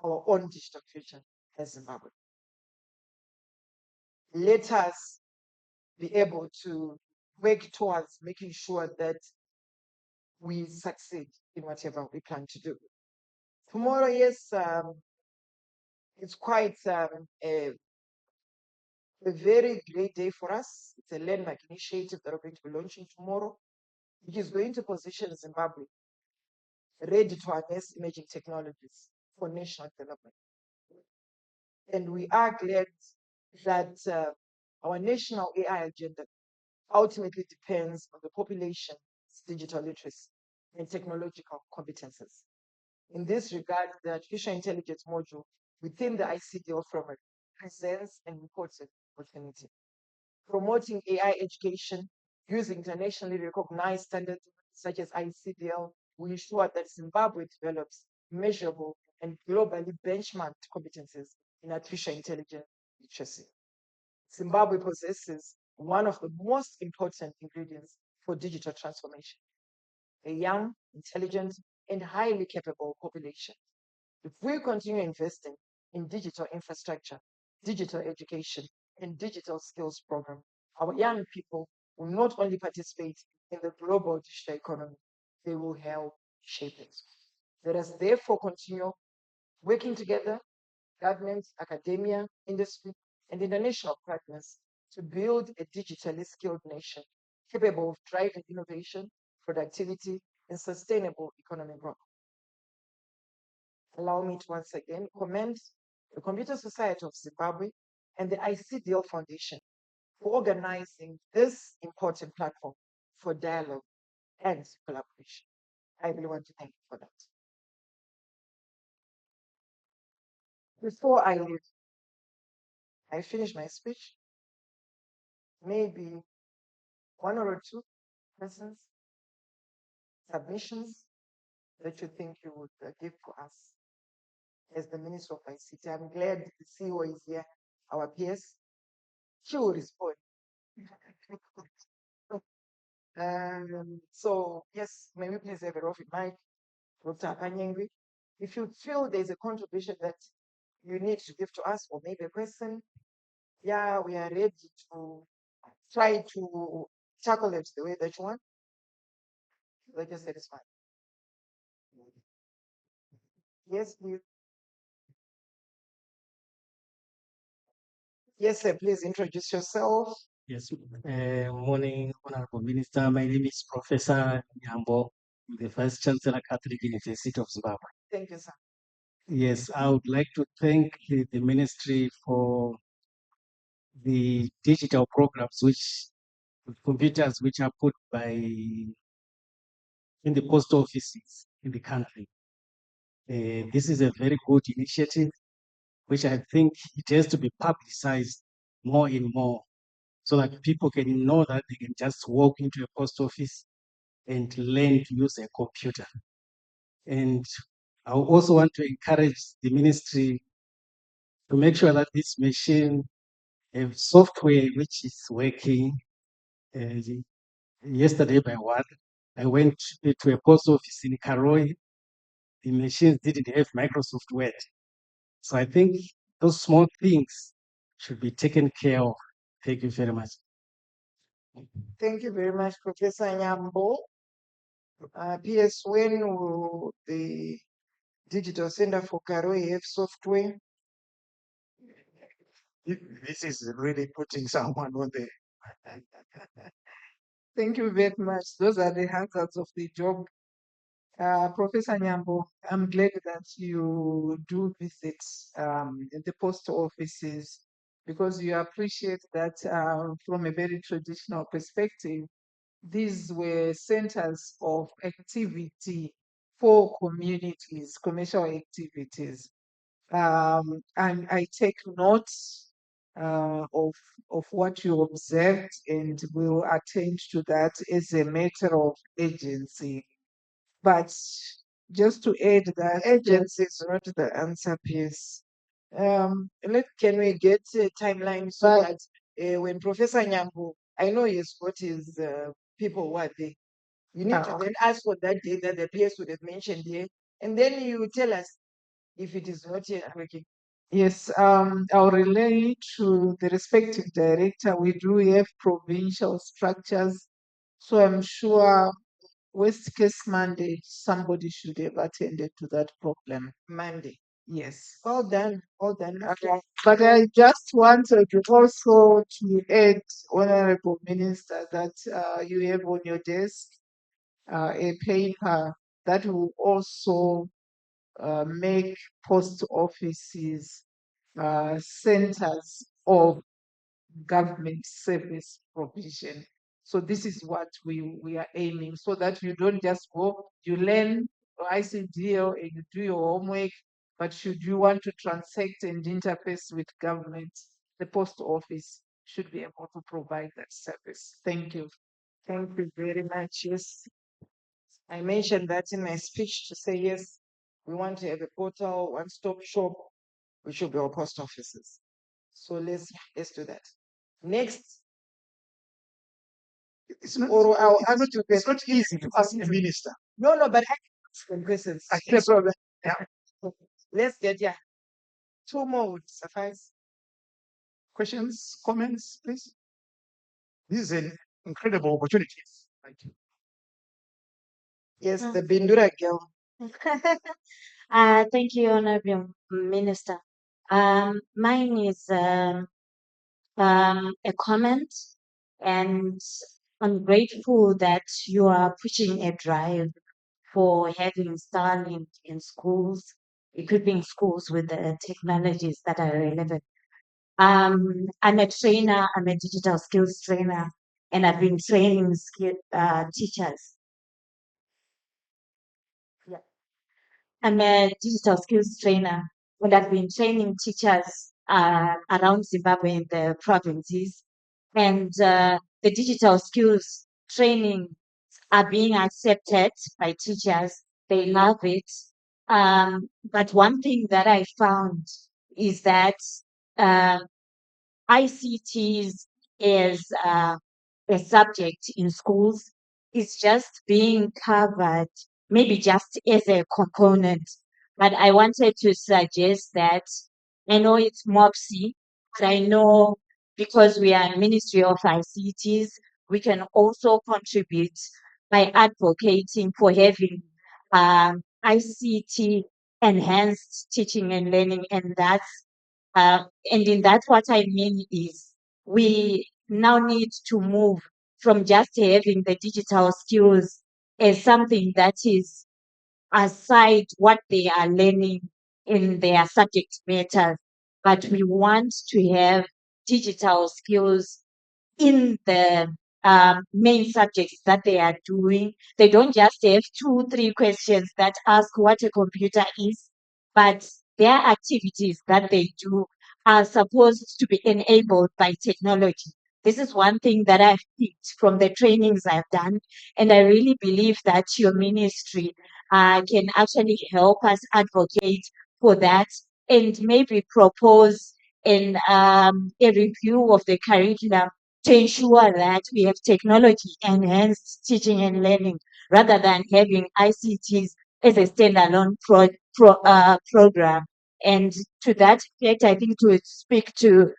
our own digital future as Zimbabwe. Let us be able to work towards making sure that we succeed in whatever we plan to do. Tomorrow, yes, it's quite a very great day for us. It's a landmark initiative that we're going to be launching tomorrow, which is going to position Zimbabwe ready to harness emerging technologies for national development. And we are glad that our national AI agenda ultimately depends on the population's digital literacy and technological competences. In this regard, the artificial intelligence module within the ICDL framework presents an important opportunity. Promoting AI education using internationally recognized standards such as ICDL will ensure that Zimbabwe develops measurable and globally benchmarked competencies in artificial intelligence literacy. Zimbabwe possesses one of the most important ingredients for digital transformation: a young, intelligent, and highly capable population. If we continue investing in digital infrastructure, digital education, and digital skills program, our young people will not only participate in the global digital economy, they will help shape it. Let us therefore continue working together, government, academia, industry, and international partners to build a digitally skilled nation capable of driving innovation, productivity, and sustainable economic growth. Allow me to once again commend the Computer Society of Zimbabwe and the ICDL Foundation for organizing this important platform for dialogue and collaboration. I really want to thank you for that. Before I leave, I finish my speech. Maybe one or two questions, submissions, that you think you would give to us as the Minister of ICT? I'm glad the CEO is here, our PS. She will respond. So, yes, may we please have a rough mic, Dr. Akanyengwi. If you feel there's a contribution that you need to give to us, or maybe a question, yeah, we are ready to try to tackle it the way that you want. Let us satisfy. Yes, please. Yes, sir, please introduce yourself. Yes, morning, Honorable Minister. My name is Professor Nyambo, the Vice Chancellor, Catholic University of Zimbabwe. Thank you, sir. Yes, I would like to thank the ministry for the digital programs, computers which are put in the post offices in the country. This is a very good initiative, which I think it has to be publicized more and more, so that people can know that they can just walk into a post office and learn to use a computer. And I also want to encourage the ministry to make sure that this machine have software which is working. Yesterday by one, I went to a post office in Karoi. The machines didn't have Microsoft Word. So I think those small things should be taken care of. Thank you very much. Thank you very much, Professor Nyambo. PS, when will the Digital Center for Karoi have software? This is really putting someone on the. Thank you very much. Those are the hazards of the job. Professor Nyambo, I'm glad that you do visit the post offices, because you appreciate that from a very traditional perspective, these were centers of activity for communities, commercial activities. And I take note of what you observed, and will attend to that as a matter of urgency. But just to add that Agency is not the answer, PS. Can we get a timeline so that when Professor Nyambo, I know he's got his people who are there. You need to then ask for that day that the PS would have mentioned here, and then you tell us if it is not yet working. Yes, I'll relay to the respective director. We do have provincial structures, so I'm sure worst case Monday, somebody should have attended to that problem. Monday. Yes. Well done, well done. Okay. But I just wanted also to add, Honorable Minister, that you have on your desk a paper that will also make post offices centers of government service provision. So this is what we are aiming, so that you don't just go, you learn ICDL and you do your homework, but should you want to transact and interface with government, the post office should be able to provide that service. Thank you. Thank you very much. Yes. I mentioned that in my speech to say, yes, we want to have a portal, one-stop shop, which will be our post offices. So let's do that. Next, It's not, or I'll ask you it's not easy to ask a minister. No, but I can ask them questions. No problem. Yeah. Let's get, yeah. 2 more would suffice. Questions, comments, please. This is an incredible opportunity. Thank you. Yes, the Bindura girl. Thank you, Honorable Minister. Mine is a comment, and I'm grateful that you are pushing a drive for having Starlink in schools, equipping schools with the technologies that are relevant. I'm a trainer, I'm a digital skills trainer, and I've been training teachers. Yeah. I'm a digital skills trainer, and I've been training teachers around Zimbabwe in the provinces. And the digital skills training are being accepted by teachers, They love it. But one thing that I found is that uh, ICTs is a subject in schools is just being covered, maybe just as a component. But I wanted to suggest that I know it's MOPSI, but I know because we are a Ministry of ICTs, we can also contribute by advocating for having ICT enhanced teaching and learning, and and in that, what I mean is we now need to move from just having the digital skills as something that is aside what they are learning in their subject matter, but we want to have digital skills in the main subjects that they are doing. They don't just have 2, 3 questions that ask what a computer is, but their activities that they do are supposed to be enabled by technology. This is one thing that I've picked from the trainings I've done, and I really believe that your ministry can actually help us advocate for that and maybe propose a review of the curriculum to ensure that we have technology enhanced teaching and learning rather than having ICTs as a standalone program. And to that effect, I think to speak to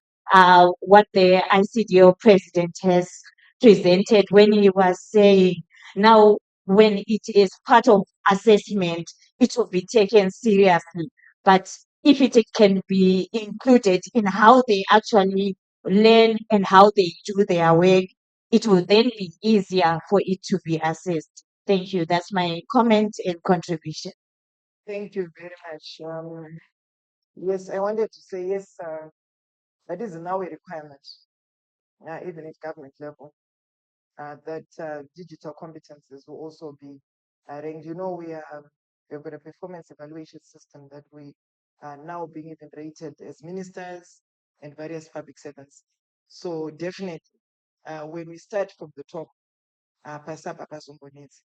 what the ICDO president has presented when he was saying, now when it is part of assessment, it will be taken seriously. But if it can be included in how they actually learn and how they do their work, it will then be easier for it to be assessed. Thank you. That's my comment and contribution. Thank you very much. Yes, I wanted to say yes, that is now a requirement, even at government level, that digital competences will also be ranked. You know, we've got a performance evaluation system that we are now being even rated as ministers and various public servants. So definitely, when we start from the top, pasapa pasombonezi.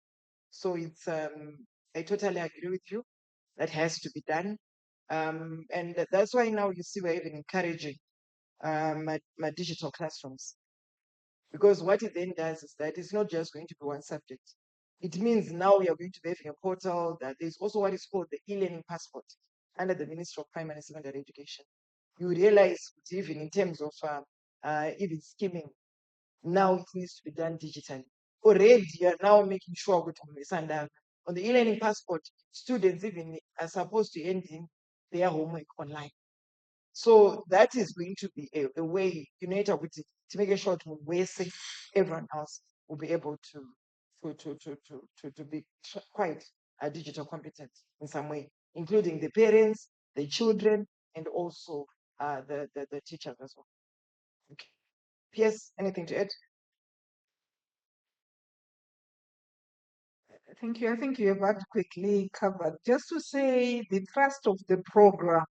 So it's I totally agree with you. That has to be done. And that's why now you see we're even encouraging my digital classrooms. Because what it then does is that it's not just going to be one subject. It means now we are going to be having a portal that there's also what is called the e-learning passport under the Ministry of Primary and Secondary Education. You realize even in terms of even skimming, now it needs to be done digitally. Already, you are now making sure that on the e-learning passport, students even are supposed to end in their homework online. So that is going to be a way, to make sure to waste everyone else will be able to be quite digital competent in some way, including the parents, the children, and also the teachers as well. Okay. P.S. Anything to add? Thank you. I think you have adequately covered. Just to say, the thrust of the program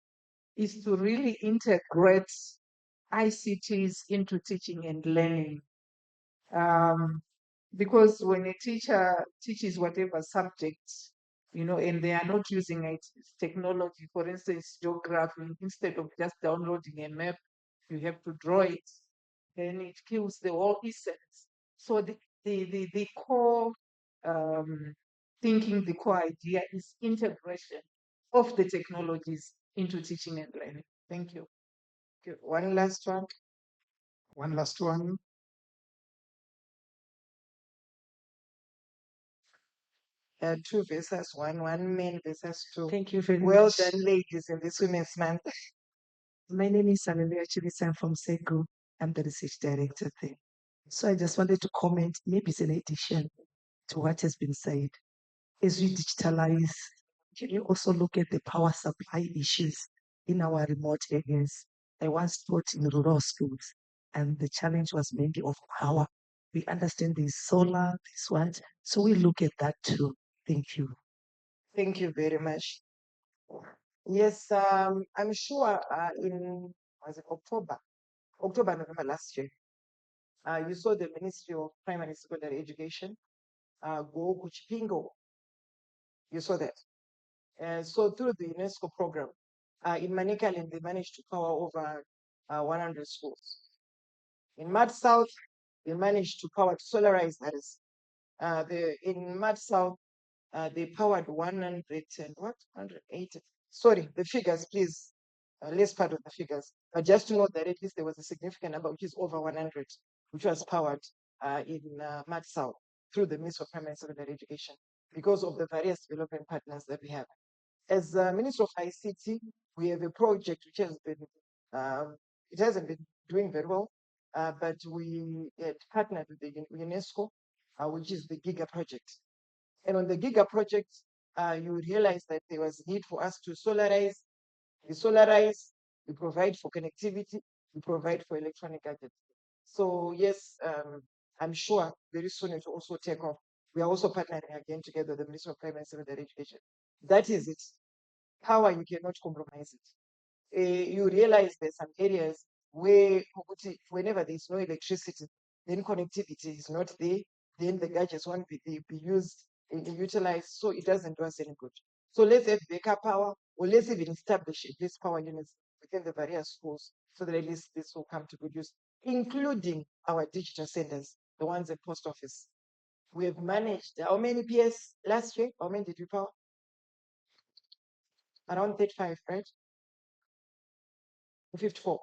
is to really integrate ICTs into teaching and learning. Because when a teacher teaches whatever subject, and they are not using it, technology, for instance, geography, instead of just downloading a map, you have to draw it, then it kills the whole essence. So the core thinking, the core idea is integration of the technologies into teaching and learning. Thank you. Okay, one last one. One last one. 2 versus 1, 1 men versus 2. Thank you very Well much. done, ladies, in this Women's Month. My name is Hallelujah Chibisa. I'm from SEGU. I'm the research director there. So I just wanted to comment, maybe it's an addition to what has been said. As we digitalize, can you also look at the power supply issues in our remote areas? I once taught in rural schools, and the challenge was mainly of power. We understand there's solar, this one. So we look at that too. Thank you. Thank you very much. Yes, I'm sure in was it October, November last year, you saw the Ministry of Primary and Secondary Education go Kuchipingo You saw that. So through the UNESCO program, in Manicaland, they managed to power over 100 schools. In Mad South, they managed to power to solarize that is. In Mad South, they powered 100 and what? 180. Sorry, the figures, please. Less part of the figures. But just to note that at least there was a significant number, which is over 100, which was powered in Mad South through the Ministry of Primary and Secondary Education because of the various development partners that we have. As Minister of ICT, we have a project which has been, it hasn't been doing very well, but we had partnered with the UNESCO, which is the GIGA project. And on the GIGA project, you realize that there was need for us to solarize. We solarize, we provide for connectivity, we provide for electronic gadgets. So yes, I'm sure very soon it will also take off. We are also partnering again together with the Ministry of Primary and Secondary Education. That is it. Power, you cannot compromise it. You realize there's some areas where whenever there's no electricity, then connectivity is not there, then the gadgets won't be used and utilized, so it doesn't do us any good. So let's have backup power, or let's even establish at least power units within the various schools so that at least this will come to good use, including our digital centers, the ones at post office. We have managed, how many PS last year? How many did we power? Around 35, right? 54.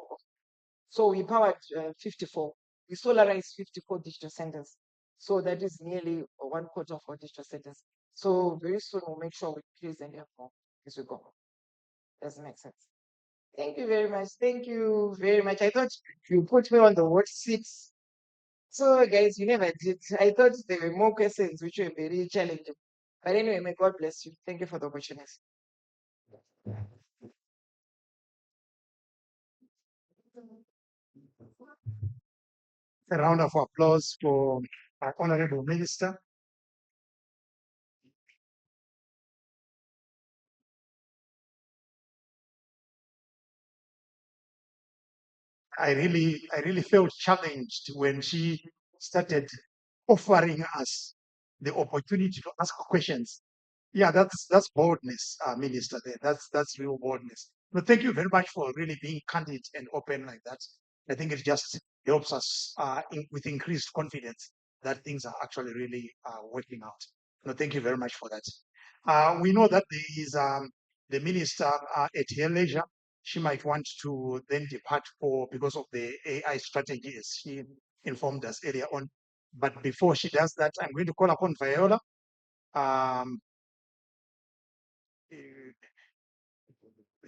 So we powered 54. We solarized 54 digital centers. So that is nearly 1/4 of our digital centers. So very soon we'll make sure we increase and have more as we go. Does it make sense? Thank you very much. Thank you very much. I thought you put me on the hot seat. So guys, you never did. I thought there were more questions which were very challenging. But anyway, may God bless you. Thank you for the opportunity. A round of applause for our Honorable Minister. I really felt challenged when she started offering us the opportunity to ask questions. Yeah, that's boldness, Minister. There, that's real boldness. But thank you very much for really being candid and open like that. I think it just helps us with increased confidence that things are actually really working out. No, thank you very much for that. We know that there is the minister at her leisure. She might want to then depart because of the AI strategy, as she informed us earlier on. But before she does that, I'm going to call upon Viola.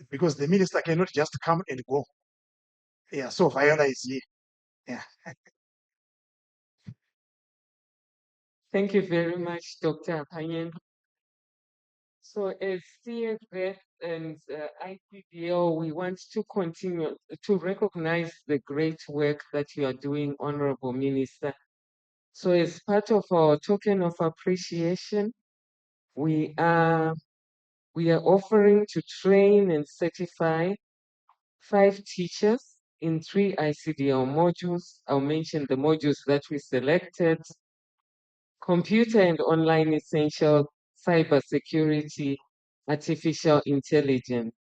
Because the minister cannot just come and go. Yeah, so Viola is here. Yeah. Thank you very much, Dr. Panyen. So as CFF and ICDL, we want to continue to recognize the great work that you are doing, Honorable Minister. So as part of our token of appreciation, we are offering to train and certify 5 teachers in 3 ICDL modules. I'll mention the modules that we selected: computer and online essential, cybersecurity, artificial intelligence.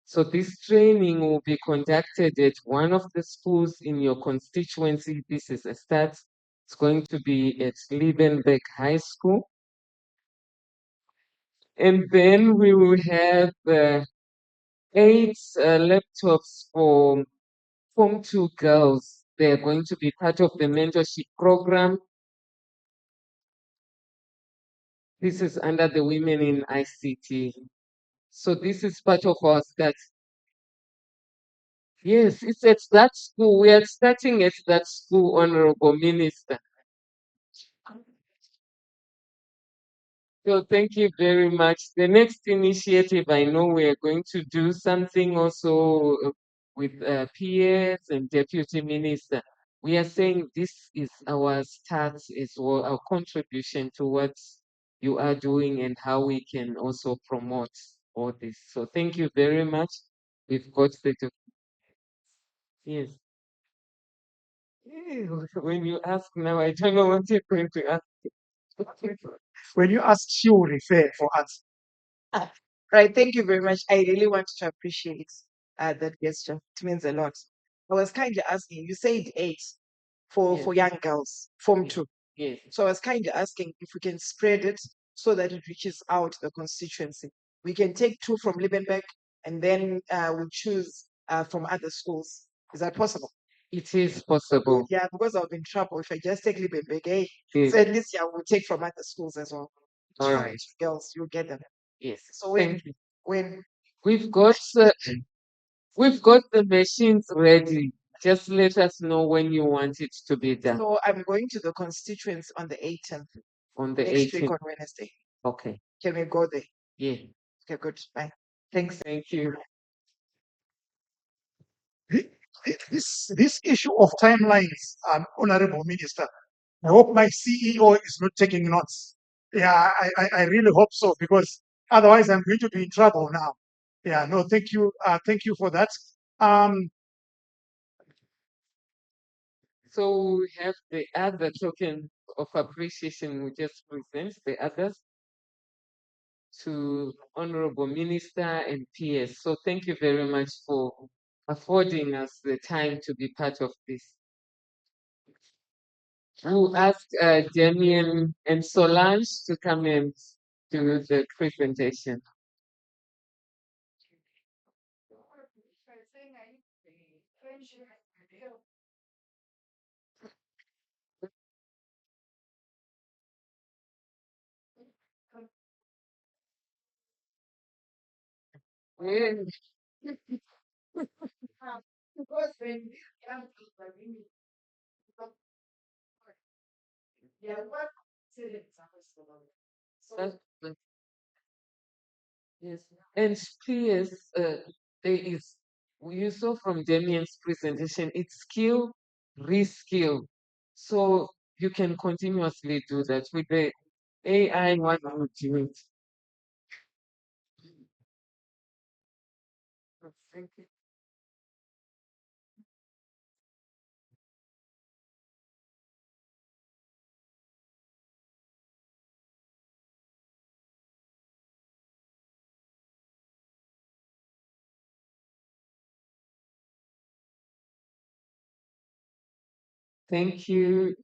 So this training will be conducted at one of the schools in your constituency. This is a start. It's going to be at Liebenberg High School. And then we will have 8 laptops for Form 2 girls. They're going to be part of the mentorship program. This is under the Women in ICT. So this is part of our start. Yes, it's at that school. We are starting at that school, Honorable Minister. So thank you very much. The next initiative, I know we are going to do something also with PS and Deputy Minister. We are saying this is our start as well, our contribution to what you are doing and how we can also promote all this. So thank you very much. We've got the yes. When you ask now, I don't know what you're going to ask. When you ask, she will refer for answer. Right, thank you very much. I really want to appreciate that gesture. It means a lot. I was kindly asking, you said 8 for young girls, Form 2. Yes. So I was kindly asking if we can spread it so that it reaches out the constituency. We can take 2 from Liebenberg and then we choose from other schools. Is that possible? It is possible. Yeah, because I'll be in trouble if I just take Liebenberg. Hey, Yes. so at least yeah, we'll take from other schools as well. All Two right. girls, you'll get them. Yes. So when Thank you. when We've got the machines ready. Just let us know when you want it to be done. so I'm going to the constituents on the 18th, On the next week 18th. on Wednesday. Okay. Can we go there? Yeah. Okay, good. Bye. Thanks. Thank you. This issue of timelines, Honorable Minister, I hope my CEO is not taking notes. Yeah, I really hope so, because otherwise I'm going to be in trouble now. Yeah, no, thank you. Thank you for that. So we have the other token of appreciation. We just present the others to Honorable Minister and PS. So thank you very much for affording us the time to be part of this. We'll ask Damien and Solange to come and do the presentation. Yeah. That's the- Yes. And PS, there is, you saw from Damien's presentation, it's skill, reskill. So you can continuously do that with the AI. One would do it. Thank you. Thank you.